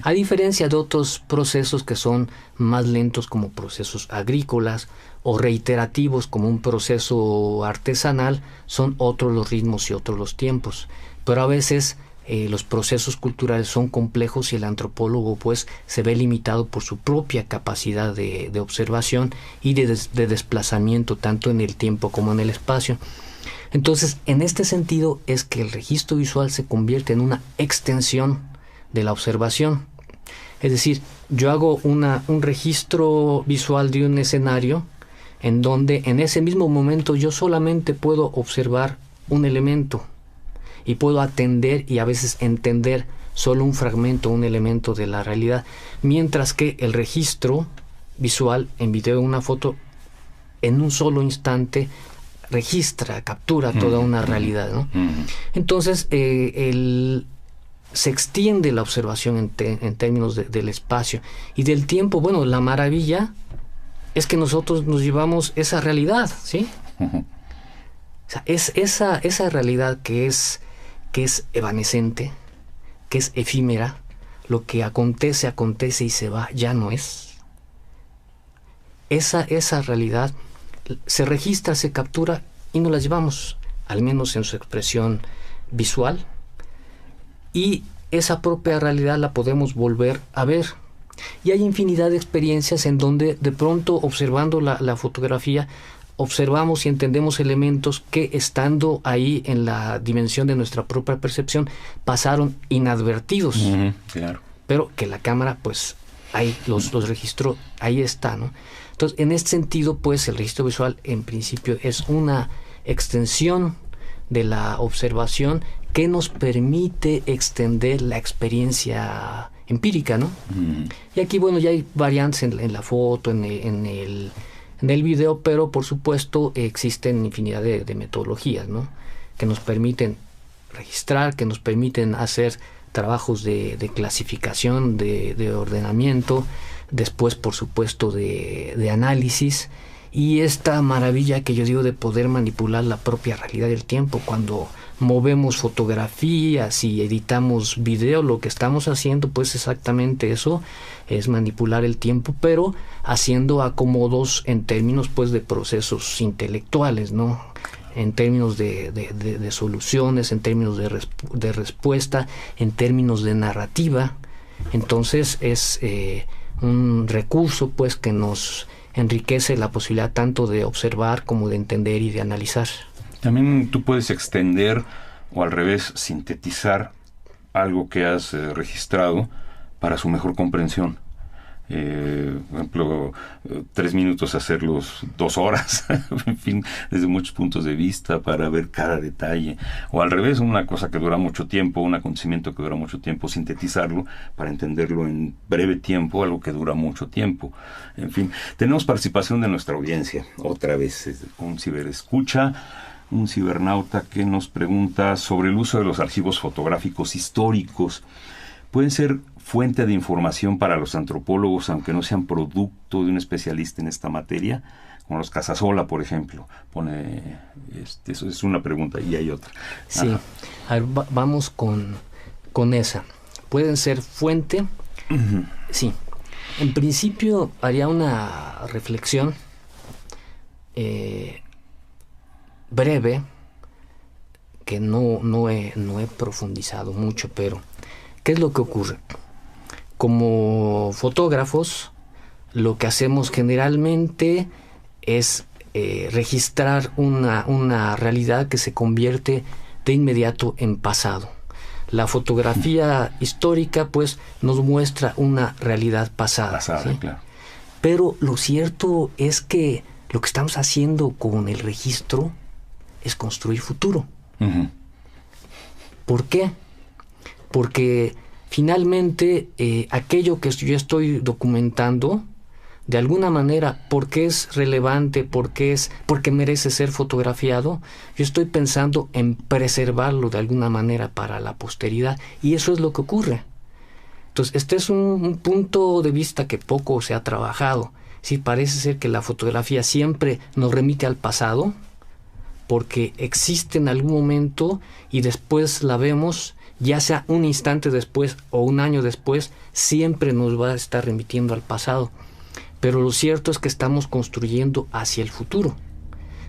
[SPEAKER 3] A diferencia de otros procesos que son más lentos, como procesos agrícolas, o reiterativos como un proceso artesanal, son otros los ritmos y otros los tiempos. Pero a veces los procesos culturales son complejos y el antropólogo pues se ve limitado por su propia capacidad de observación y de desplazamiento tanto en el tiempo como en el espacio. Entonces, en este sentido es que el registro visual se convierte en una extensión de la observación. Es decir, yo hago un registro visual de un escenario en donde en ese mismo momento yo solamente puedo observar un elemento y puedo atender y a veces entender solo un fragmento, un elemento de la realidad, mientras que el registro visual en video o una foto en un solo instante registra, captura toda una realidad, ¿no? Entonces se extiende la observación en términos del espacio y del tiempo. Bueno, la maravilla es que nosotros nos llevamos esa realidad, ¿sí? O sea, es esa realidad que es evanescente, que es efímera, lo que acontece y se va, ya no es. Esa realidad se registra, se captura y nos la llevamos, al menos en su expresión visual, y esa propia realidad la podemos volver a ver. Y hay infinidad de experiencias en donde de pronto, observando la fotografía, observamos y entendemos elementos que, estando ahí en la dimensión de nuestra propia percepción, pasaron inadvertidos.
[SPEAKER 2] Claro.
[SPEAKER 3] Pero que la cámara pues ahí los registró, ahí está, ¿no? Entonces, en este sentido, pues el registro visual en principio es una extensión de la observación que nos permite extender la experiencia empírica, ¿no? Y aquí, bueno, ya hay variantes en la foto, en el video, pero por supuesto existen infinidad de metodologías, ¿no? Que nos permiten registrar, que nos permiten hacer trabajos de clasificación, de ordenamiento, después por supuesto de análisis, y esta maravilla que yo digo de poder manipular la propia realidad del tiempo. Cuando movemos fotografías y editamos video, lo que estamos haciendo pues exactamente eso, es manipular el tiempo, pero haciendo acomodos en términos pues de procesos intelectuales, ¿no? En términos de soluciones, en términos de respuesta, en términos de narrativa. Entonces es un recurso pues que nos enriquece la posibilidad tanto de observar como de entender y de analizar.
[SPEAKER 2] También tú puedes extender o al revés sintetizar algo que has registrado para su mejor comprensión. Por ejemplo, 3 minutos hacerlos 2 horas, en fin, desde muchos puntos de vista para ver cada detalle. O al revés, una cosa que dura mucho tiempo, un acontecimiento que dura mucho tiempo, sintetizarlo para entenderlo en breve tiempo, algo que dura mucho tiempo. En fin, tenemos participación de nuestra audiencia, otra vez, un ciberescucha, un cibernauta que nos pregunta sobre el uso de los archivos fotográficos históricos. Pueden ser fuente de información para los antropólogos, aunque no sean producto de un especialista en esta materia, como los Casasola, por ejemplo. Pone, eso es una pregunta y hay otra.
[SPEAKER 3] Sí, a ver, vamos con esa. ¿Pueden ser fuente? Uh-huh. Sí. En principio haría una reflexión breve, que no he profundizado mucho, pero ¿qué es lo que ocurre? Como fotógrafos, lo que hacemos generalmente es registrar una realidad que se convierte de inmediato en pasado. La fotografía histórica pues nos muestra una realidad pasada, ¿sí?
[SPEAKER 2] Claro.
[SPEAKER 3] Pero lo cierto es que lo que estamos haciendo con el registro es construir futuro.
[SPEAKER 2] Uh-huh.
[SPEAKER 3] ¿Por qué? Porque finalmente aquello que yo estoy documentando, de alguna manera, porque es relevante, porque merece ser fotografiado, yo estoy pensando en preservarlo de alguna manera para la posteridad, y eso es lo que ocurre. Entonces, este es un punto de vista que poco se ha trabajado. Sí, parece ser que la fotografía siempre nos remite al pasado, porque existe en algún momento y después la vemos, ya sea un instante después o un año después, siempre nos va a estar remitiendo al pasado. Pero lo cierto es que estamos construyendo hacia el futuro.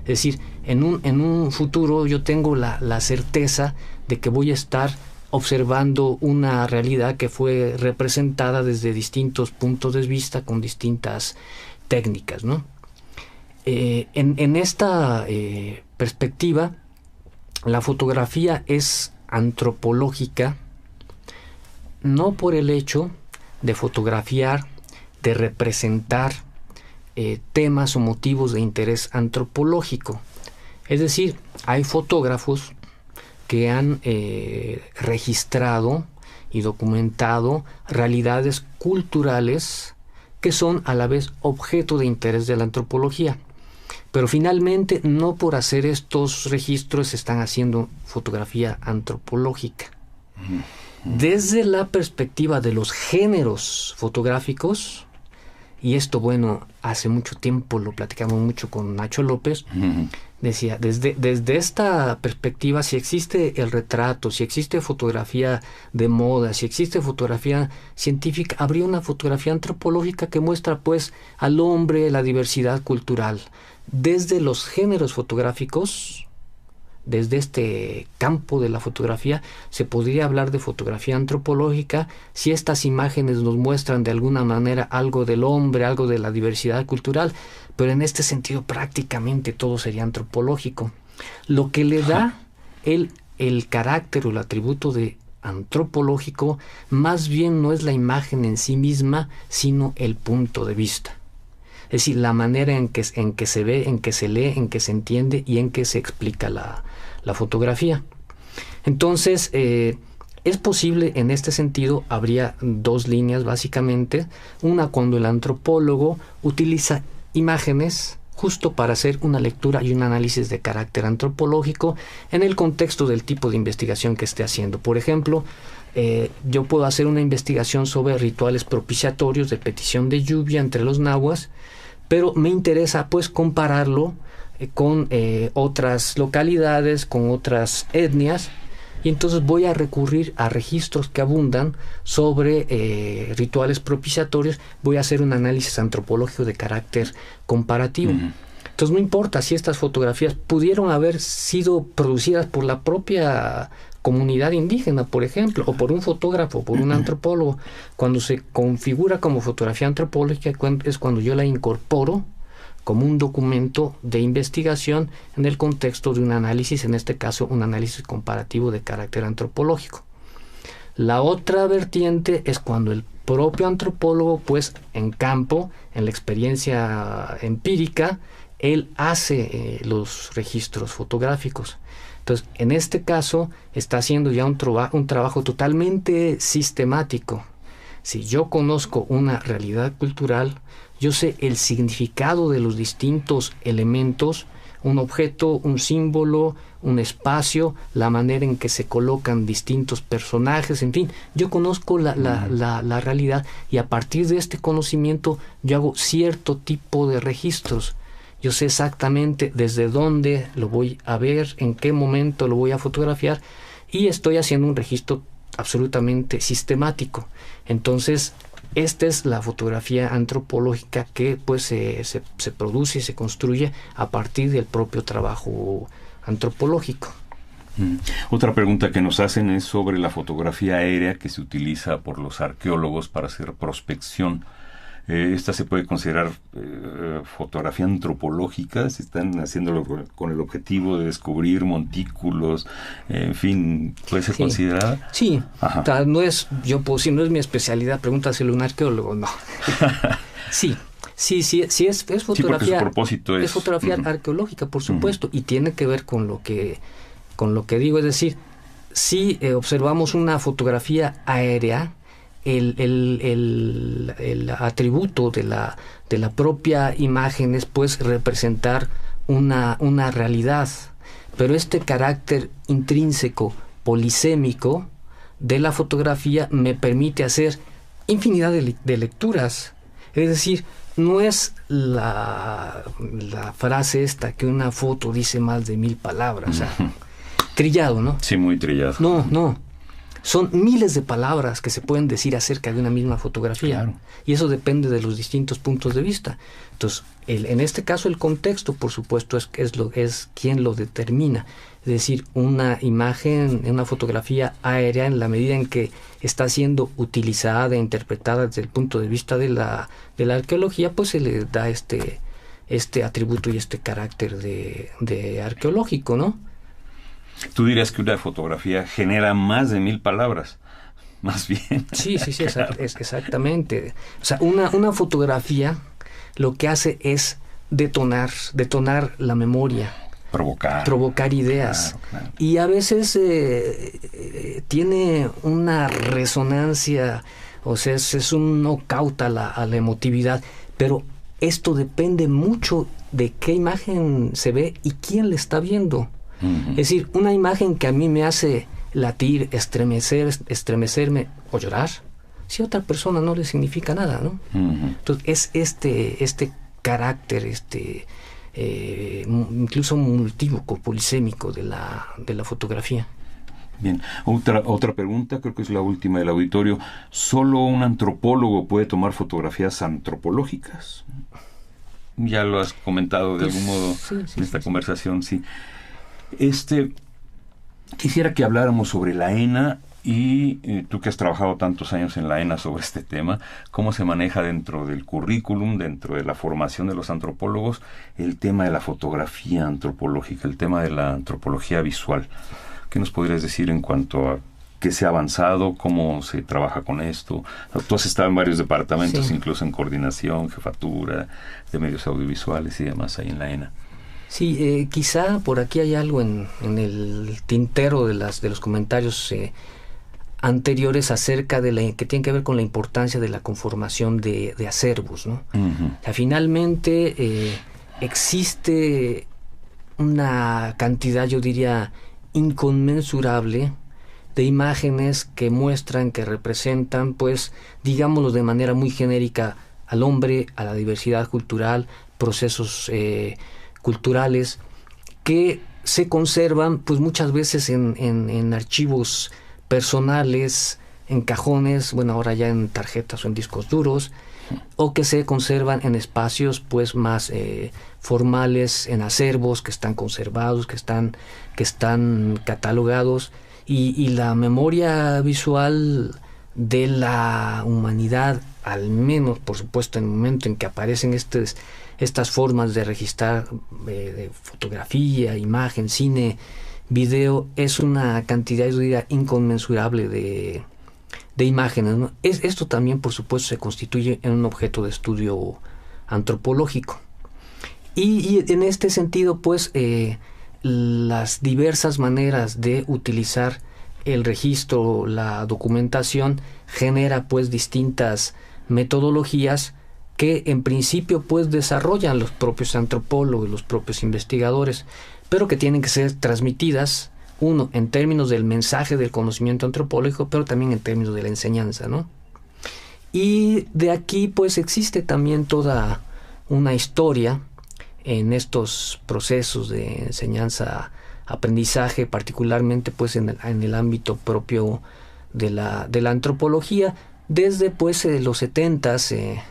[SPEAKER 3] Es decir, en un futuro yo tengo la certeza de que voy a estar observando una realidad que fue representada desde distintos puntos de vista con distintas técnicas, ¿no? En esta perspectiva, la fotografía es antropológica no por el hecho de fotografiar, de representar temas o motivos de interés antropológico. Es decir, hay fotógrafos que han registrado y documentado realidades culturales que son a la vez objeto de interés de la antropología. Pero finalmente, no por hacer estos registros están haciendo fotografía antropológica. Desde la perspectiva de los géneros fotográficos, y esto, bueno, hace mucho tiempo lo platicamos mucho con Nacho López, decía, desde esta perspectiva, si existe el retrato, si existe fotografía de moda, si existe fotografía científica, habría una fotografía antropológica que muestra pues al hombre, la diversidad cultural. Desde los géneros fotográficos, desde este campo de la fotografía, se podría hablar de fotografía antropológica si estas imágenes nos muestran de alguna manera algo del hombre, algo de la diversidad cultural, pero en este sentido prácticamente todo sería antropológico. Lo que le da el carácter o el atributo de antropológico más bien no es la imagen en sí misma, sino el punto de vista. Es decir, la manera en que se ve, en que se lee, en que se entiende y en que se explica la fotografía. Entonces, es posible, en este sentido, habría dos líneas básicamente. Una, cuando el antropólogo utiliza imágenes justo para hacer una lectura y un análisis de carácter antropológico en el contexto del tipo de investigación que esté haciendo. Por ejemplo, yo puedo hacer una investigación sobre rituales propiciatorios de petición de lluvia entre los nahuas, pero me interesa pues compararlo con otras localidades, con otras etnias, y entonces voy a recurrir a registros que abundan sobre rituales propiciatorios. Voy a hacer un análisis antropológico de carácter comparativo. Entonces no importa si estas fotografías pudieron haber sido producidas por la propia comunidad indígena, por ejemplo, o por un fotógrafo, por un antropólogo. Cuando se configura como fotografía antropológica es cuando yo la incorporo como un documento de investigación en el contexto de un análisis, en este caso un análisis comparativo de carácter antropológico. La otra vertiente es cuando el propio antropólogo, pues en campo, en la experiencia empírica, él hace los registros fotográficos. Entonces, en este caso, está haciendo ya un trabajo totalmente sistemático. Si yo conozco una realidad cultural, yo sé el significado de los distintos elementos, un objeto, un símbolo, un espacio, la manera en que se colocan distintos personajes, en fin, yo conozco la realidad, y a partir de este conocimiento yo hago cierto tipo de registros. Yo sé exactamente desde dónde lo voy a ver, en qué momento lo voy a fotografiar, y estoy haciendo un registro absolutamente sistemático. Entonces, esta es la fotografía antropológica que pues se produce y se construye a partir del propio trabajo antropológico.
[SPEAKER 2] Otra pregunta que nos hacen es sobre la fotografía aérea que se utiliza por los arqueólogos para hacer prospección. ¿Esta se puede considerar fotografía antropológica? ¿Se están haciéndolo con el objetivo de descubrir montículos? En fin, ¿puede ser considerada?
[SPEAKER 3] Sí, no es, si no es mi especialidad, pregúntaselo a un arqueólogo, no. Sí, es fotografía.
[SPEAKER 2] Sí, porque su propósito es
[SPEAKER 3] fotografía arqueológica, por supuesto, y tiene que ver con lo que digo, es decir, si observamos una fotografía aérea, el atributo de la propia imagen es pues representar una realidad, pero este carácter intrínseco polisémico de la fotografía me permite hacer infinidad de lecturas. Es decir, no es la frase esta que una foto dice más de 1000 palabras, o sea, trillado, ¿no?
[SPEAKER 2] Sí, muy trillado.
[SPEAKER 3] No. Son miles de palabras que se pueden decir acerca de una misma fotografía.
[SPEAKER 2] Claro.
[SPEAKER 3] Y eso depende de los distintos puntos de vista. Entonces, en este caso el contexto, por supuesto, es quien lo determina. Es decir, una imagen, una fotografía aérea, en la medida en que está siendo utilizada e interpretada desde el punto de vista de la arqueología, pues se le da este atributo y este carácter de arqueológico, ¿no?
[SPEAKER 2] Tú dirías que una fotografía genera más de 1000 palabras, más bien.
[SPEAKER 3] Sí, claro. Exactamente. O sea, una fotografía lo que hace es detonar la memoria. Provocar ideas.
[SPEAKER 2] Claro.
[SPEAKER 3] Y a veces tiene una resonancia, o sea, es un knockout a la emotividad, pero esto depende mucho de qué imagen se ve y quién la está viendo. Es decir, una imagen que a mí me hace latir, estremecerme o llorar, si a otra persona no le significa nada, ¿no? Entonces es este carácter, incluso multívoco, polisémico de la fotografía.
[SPEAKER 2] Bien, otra pregunta, creo que es la última del auditorio. ¿Solo un antropólogo puede tomar fotografías antropológicas? Ya lo has comentado de algún modo en esta conversación, sí. Quisiera que habláramos sobre la ENA y tú que has trabajado tantos años en la ENA sobre este tema, cómo se maneja dentro del currículum, dentro de la formación de los antropólogos, el tema de la fotografía antropológica, el tema de la antropología visual. ¿Qué nos podrías decir en cuanto a qué se ha avanzado, cómo se trabaja con esto? Tú has estado en varios departamentos, incluso en coordinación, jefatura de medios audiovisuales y demás ahí en la ENA.
[SPEAKER 3] Sí, quizá por aquí hay algo en el tintero de los comentarios anteriores acerca de que tienen que ver con la importancia de la conformación de acervos, ¿no? O sea, finalmente existe una cantidad, yo diría, inconmensurable de imágenes que muestran, que representan, pues, digámoslo de manera muy genérica, al hombre, a la diversidad cultural, procesos culturales que se conservan pues muchas veces en archivos personales, en cajones, bueno, ahora ya en tarjetas o en discos duros, o que se conservan en espacios pues más formales, en acervos que están conservados, que están catalogados, y la memoria visual de la humanidad, al menos por supuesto en el momento en que aparecen estas formas de registrar de fotografía, imagen, cine, video, es una cantidad, yo diría, inconmensurable de imágenes, ¿no? Esto también, por supuesto, se constituye en un objeto de estudio antropológico. Y en este sentido, pues, las diversas maneras de utilizar el registro, la documentación, genera, pues, distintas metodologías que en principio pues desarrollan los propios antropólogos, los propios investigadores, pero que tienen que ser transmitidas, uno, en términos del mensaje del conocimiento antropológico, pero también en términos de la enseñanza, ¿no? Y de aquí pues existe también toda una historia en estos procesos de enseñanza-aprendizaje, particularmente pues en el ámbito propio de la antropología, desde pues los 70s,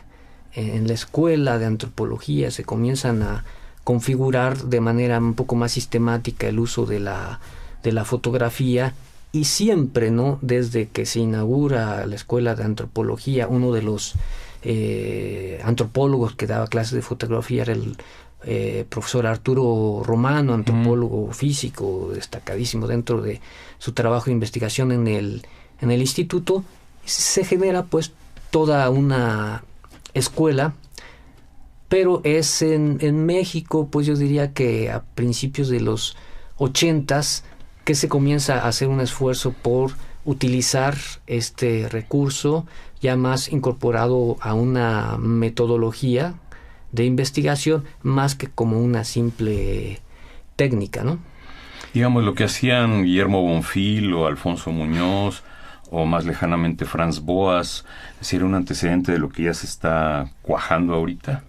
[SPEAKER 3] en la escuela de antropología se comienzan a configurar de manera un poco más sistemática el uso de la fotografía, Y siempre, ¿no? Desde que se inaugura la Escuela de Antropología, uno de los antropólogos que daba clases de fotografía era el profesor Arturo Romano, antropólogo físico destacadísimo dentro de su trabajo de investigación en el instituto. Se genera pues toda una escuela, pero es en México, pues yo diría que a principios de los 80s que se comienza a hacer un esfuerzo por utilizar este recurso ya más incorporado a una metodología de investigación más que como una simple técnica, ¿no?
[SPEAKER 2] Digamos, lo que hacían Guillermo Bonfil o Alfonso Muñoz o más lejanamente Franz Boas, ¿era un antecedente de lo que ya se está cuajando ahorita?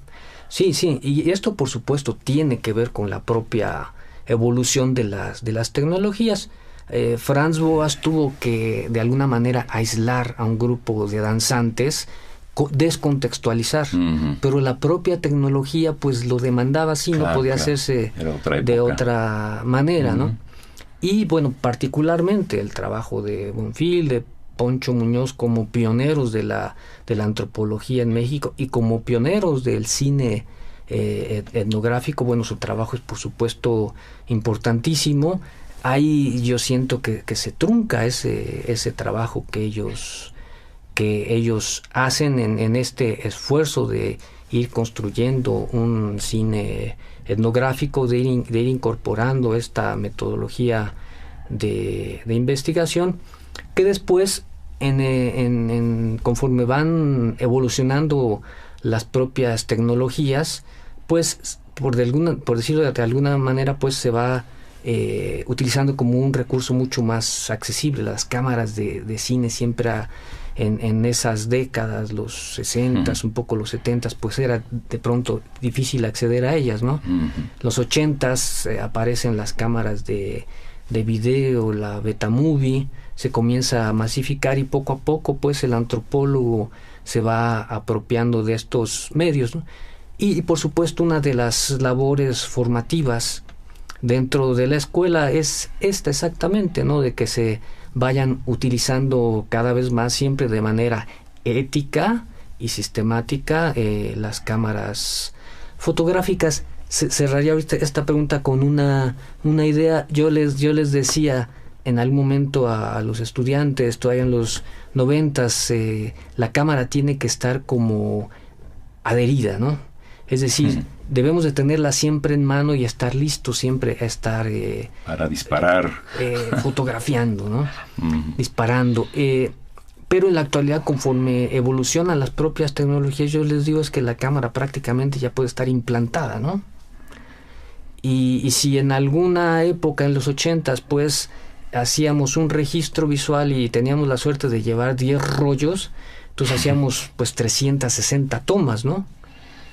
[SPEAKER 3] Sí, y esto por supuesto tiene que ver con la propia evolución de las tecnologías. Franz Boas tuvo que de alguna manera aislar a un grupo de danzantes, descontextualizar, pero la propia tecnología pues lo demandaba así, no podía hacerse de otra manera, ¿no? Y bueno, particularmente el trabajo de Bonfil, de Poncho Muñoz como pioneros de la antropología en México y como pioneros del cine etnográfico, bueno, su trabajo es por supuesto importantísimo. Ahí yo siento que se trunca ese trabajo que ellos hacen en este esfuerzo de ir construyendo un cine etnográfico, de ir incorporando esta metodología de investigación, que después conforme van evolucionando las propias tecnologías, pues por decirlo de alguna manera, pues se va utilizando como un recurso mucho más accesible. Las cámaras de cine siempre en esas décadas, los 60s, un poco los 70s, pues era de pronto difícil acceder a ellas, ¿no? Los 80s aparecen las cámaras de video, la Betamovie, se comienza a masificar y poco a poco pues el antropólogo se va apropiando de estos medios, ¿no? Y por supuesto una de las labores formativas dentro de la escuela es esta exactamente, ¿no? De que se vayan utilizando cada vez más, siempre de manera ética y sistemática, las cámaras fotográficas. Cerraría ahorita esta pregunta con una idea. Yo les decía en algún momento a los estudiantes, todavía en los 90s, la cámara tiene que estar como adherida, ¿no? Es decir, debemos de tenerla siempre en mano y estar listos siempre a estar
[SPEAKER 2] para disparar,
[SPEAKER 3] fotografiando, ¿no? Disparando. Pero en la actualidad, conforme evolucionan las propias tecnologías, yo les digo es que la cámara prácticamente ya puede estar implantada, ¿no? Y si en alguna época, en los 80s, pues hacíamos un registro visual y teníamos la suerte de llevar 10 rollos, entonces hacíamos pues 360 tomas, ¿no?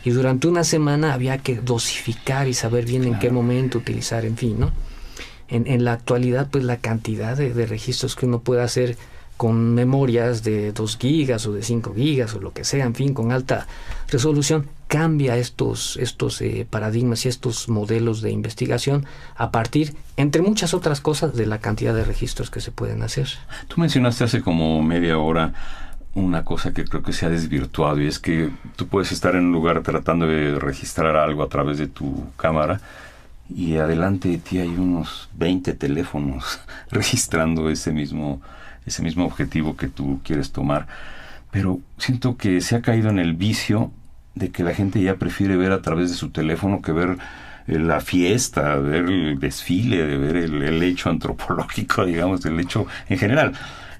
[SPEAKER 3] Y durante una semana había que dosificar y saber bien en qué momento utilizar, en fin, ¿no? En la actualidad, pues la cantidad de registros que uno puede hacer con memorias de 2 gigas o de 5 gigas o lo que sea, en fin, con alta resolución, cambia estos paradigmas y estos modelos de investigación a partir, entre muchas otras cosas, de la cantidad de registros que se pueden hacer.
[SPEAKER 2] Tú mencionaste hace como media hora una cosa que creo que se ha desvirtuado, y es que tú puedes estar en un lugar tratando de registrar algo a través de tu cámara y adelante de ti hay unos 20 teléfonos registrando ese mismo objetivo que tú quieres tomar. Pero siento que se ha caído en el vicio de que la gente ya prefiere ver a través de su teléfono que ver la fiesta, ver el desfile, de ver el hecho antropológico, digamos, el hecho en general,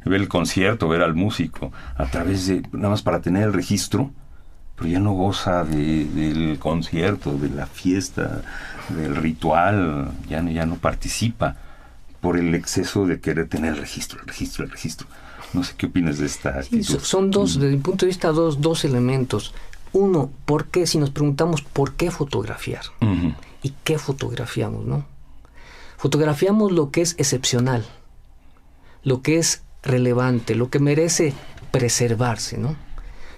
[SPEAKER 2] ver el concierto, ver al músico, a través de, nada más para tener el registro, pero ya no goza del concierto, de la fiesta, del ritual, ya no participa por el exceso de querer tener el registro. No sé qué opinas de esta actitud.
[SPEAKER 3] Sí, son dos, desde mi punto de vista, dos elementos. Uno, ¿por qué? Si nos preguntamos por qué fotografiar y qué fotografiamos, ¿no? Fotografiamos lo que es excepcional, lo que es relevante, lo que merece preservarse, ¿no?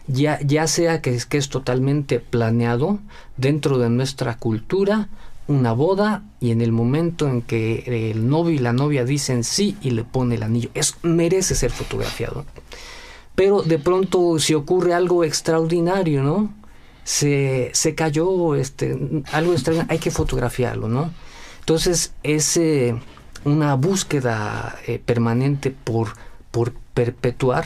[SPEAKER 3] Ya sea que es totalmente planeado dentro de nuestra cultura una boda y en el momento en que el novio y la novia dicen sí y le pone el anillo. Eso merece ser fotografiado. Pero de pronto si ocurre algo extraordinario, ¿no? Se cayó algo extraño, hay que fotografiarlo, ¿no? Entonces es una búsqueda permanente por perpetuar,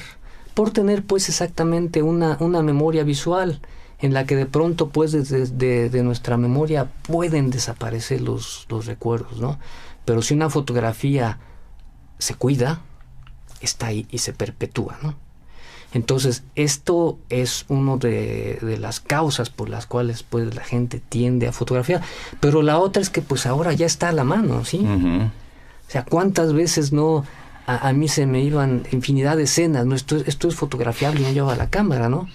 [SPEAKER 3] por tener pues exactamente una memoria visual en la que de pronto pues de nuestra memoria pueden desaparecer los recuerdos, ¿no? Pero si una fotografía se cuida, está ahí y se perpetúa, ¿no? Entonces esto es una de las causas por las cuales pues la gente tiende a fotografiar. Pero la otra es que pues ahora ya está a la mano, ¿sí?
[SPEAKER 2] Uh-huh.
[SPEAKER 3] O sea, ¿cuántas veces no a mí se me iban infinidad de escenas, ¿no? Esto es fotografiable y no lleva la cámara, ¿no?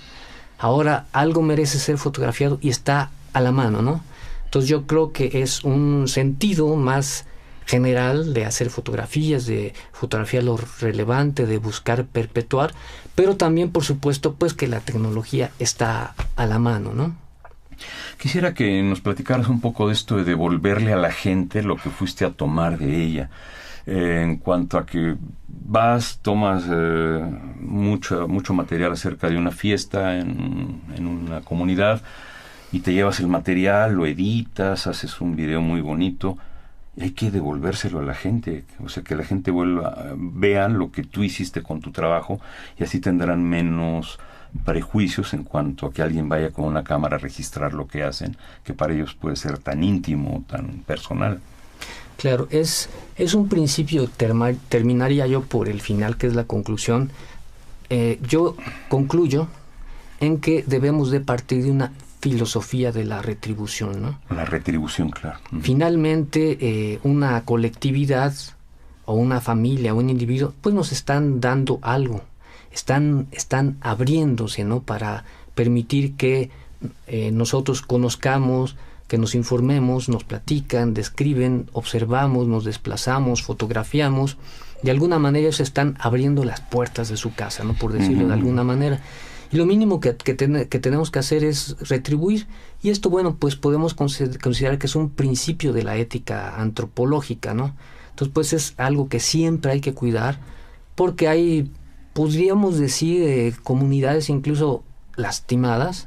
[SPEAKER 3] Ahora algo merece ser fotografiado y está a la mano, ¿no? Entonces yo creo que es un sentido más general de hacer fotografías, de fotografiar lo relevante, de buscar perpetuar, pero también por supuesto pues que la tecnología está a la mano, ¿no?
[SPEAKER 2] Quisiera que nos platicaras un poco de esto de devolverle a la gente lo que fuiste a tomar de ella. En cuanto a que tomas mucho material acerca de una fiesta en una comunidad y te llevas el material, lo editas, haces un video muy bonito y hay que devolvérselo a la gente, o sea, que la gente vean lo que tú hiciste con tu trabajo y así tendrán menos prejuicios en cuanto a que alguien vaya con una cámara a registrar lo que hacen, que para ellos puede ser tan íntimo, tan personal.
[SPEAKER 3] Claro, es un principio, terminaría yo por el final, que es la conclusión. Yo concluyo en que debemos de partir de una filosofía de la retribución, ¿no?
[SPEAKER 2] La retribución, claro. Uh-huh.
[SPEAKER 3] Finalmente, una colectividad o una familia o un individuo, pues nos están dando algo, están abriéndose, ¿no? Para permitir que nosotros conozcamos, que nos informemos, nos platican, describen, observamos, nos desplazamos, fotografiamos. De alguna manera ellos están abriendo las puertas de su casa, ¿no? Por decirlo de alguna manera. Y lo mínimo que tenemos que hacer es retribuir. Y esto, bueno, pues podemos considerar que es un principio de la ética antropológica, ¿no? Entonces, pues es algo que siempre hay que cuidar, porque hay, podríamos decir, comunidades incluso lastimadas.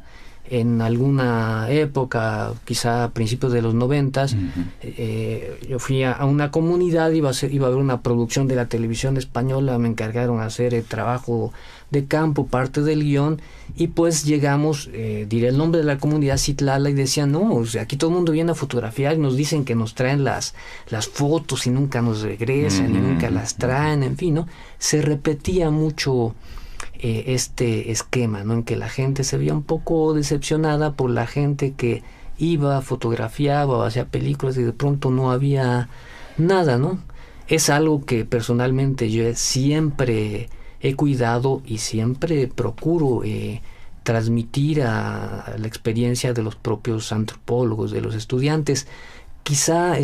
[SPEAKER 3] En alguna época, quizá a principios de los 90s, yo fui a una comunidad, iba a haber una producción de la televisión española, me encargaron de hacer el trabajo de campo, parte del guión, y pues llegamos, diré el nombre de la comunidad, Citlala, y decían, no, o sea, aquí todo el mundo viene a fotografiar y nos dicen que nos traen las fotos y nunca nos regresan y nunca las traen, en fin, ¿no? Se repetía mucho este esquema, ¿no? En que la gente se veía un poco decepcionada por la gente que iba, fotografiaba o hacía películas y de pronto no había nada, ¿no? Es algo que personalmente yo siempre he cuidado y siempre procuro transmitir a la experiencia de los propios antropólogos, de los estudiantes. Quizá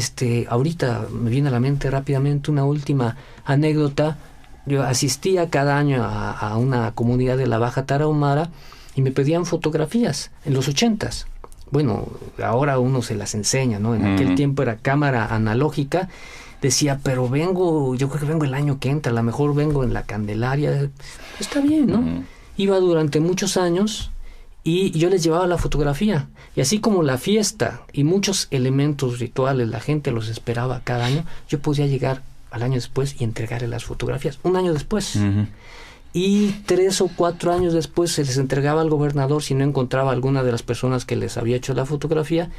[SPEAKER 3] ahorita me viene a la mente rápidamente una última anécdota. Yo asistía cada año a una comunidad de la Baja Tarahumara y me pedían fotografías en los 80s. Bueno, ahora uno se las enseña, ¿no? En aquel tiempo era cámara analógica. Decía, pero yo creo que vengo el año que entra, a lo mejor vengo en la Candelaria. Está bien, ¿no? Iba durante muchos años y yo les llevaba la fotografía. Y así como la fiesta y muchos elementos rituales, la gente los esperaba cada año, yo podía llegar al año después y entregarle las fotografías. Un año después. Y 3 o 4 años después se les entregaba al gobernador si no encontraba alguna de las personas que les había hecho la fotografía.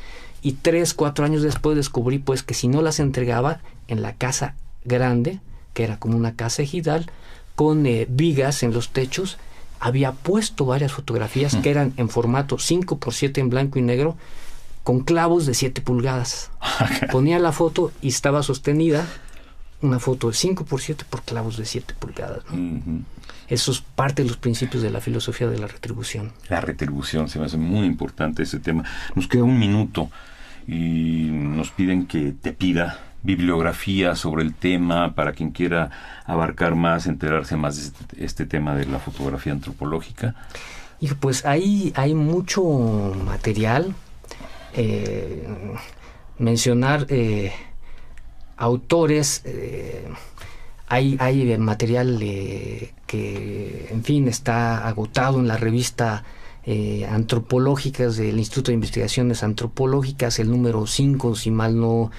[SPEAKER 3] Y 3, 4 años después descubrí pues que si no las entregaba en la casa grande, que era como una casa ejidal, con vigas en los techos, había puesto varias fotografías que eran en formato 5x7 en blanco y negro, con clavos de 7 pulgadas. Ponía la foto y estaba sostenida una foto de 5x7 por clavos de 7 pulgadas, ¿no? Eso es parte de los principios de la filosofía de la retribución.
[SPEAKER 2] La retribución, se me hace muy importante ese tema. Nos queda un minuto y nos piden que te pida bibliografía sobre el tema para quien quiera abarcar más, enterarse más de este tema de la fotografía antropológica.
[SPEAKER 3] Y pues hay mucho material. mencionar autores. Hay material que, en fin, está agotado en la revista antropológicas del Instituto de Investigaciones Antropológicas, el número 5, si mal no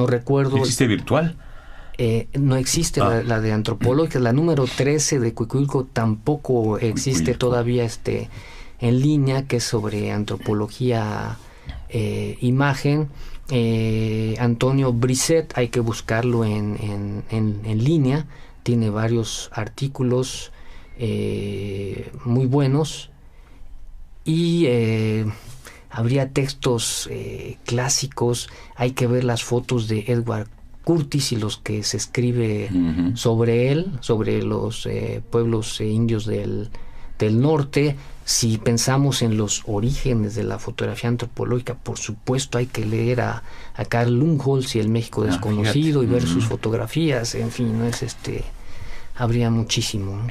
[SPEAKER 3] recuerdo.
[SPEAKER 2] ¿Existe virtual?
[SPEAKER 3] No existe la de antropológicas. La número 13 de Cuicuilco tampoco existe todavía en línea, que es sobre antropología imagen. Antonio Brisset, hay que buscarlo en línea, tiene varios artículos muy buenos, y habría textos clásicos. Hay que ver las fotos de Edward Curtis y los que se escribe sobre él, sobre los pueblos indios del norte. Si pensamos en los orígenes de la fotografía antropológica, por supuesto hay que leer a Carl Lumholtz y El México Desconocido, y ver sus fotografías. En fin, no es habría muchísimo, ¿no?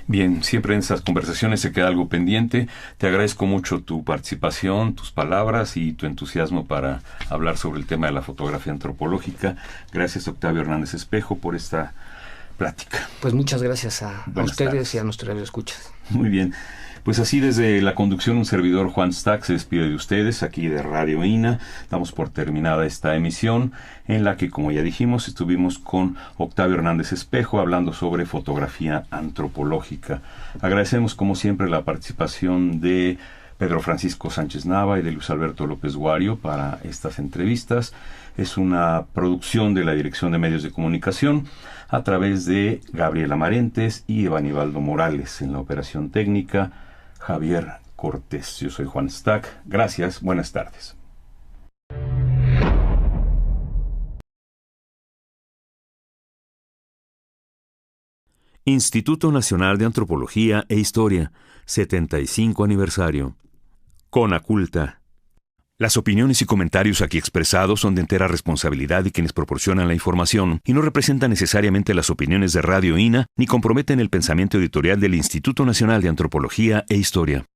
[SPEAKER 2] Bien, siempre en estas conversaciones se queda algo pendiente. Te agradezco mucho tu participación, tus palabras y tu entusiasmo para hablar sobre el tema de la fotografía antropológica. Gracias, Octavio Hernández Espejo, por esta plática.
[SPEAKER 3] Pues muchas gracias a ustedes
[SPEAKER 2] tardes.
[SPEAKER 3] Y a nuestros radioescuchas.
[SPEAKER 2] Muy bien. Pues así, desde la conducción, un servidor, Juan Stack, se despide de ustedes aquí de Radio INA. Damos por terminada esta emisión, en la que, como ya dijimos, estuvimos con Octavio Hernández Espejo hablando sobre fotografía antropológica. Agradecemos, como siempre, la participación de Pedro Francisco Sánchez Nava y de Luis Alberto López Guario para estas entrevistas. Es una producción de la Dirección de Medios de Comunicación a través de Gabriela Marentes y Evanibaldo Morales. En la operación técnica, Javier Cortés. Yo soy Juan Stack. Gracias. Buenas tardes.
[SPEAKER 1] Instituto Nacional de Antropología e Historia, 75 aniversario. Conaculta. Las opiniones y comentarios aquí expresados son de entera responsabilidad de quienes proporcionan la información y no representan necesariamente las opiniones de Radio INA ni comprometen el pensamiento editorial del Instituto Nacional de Antropología e Historia.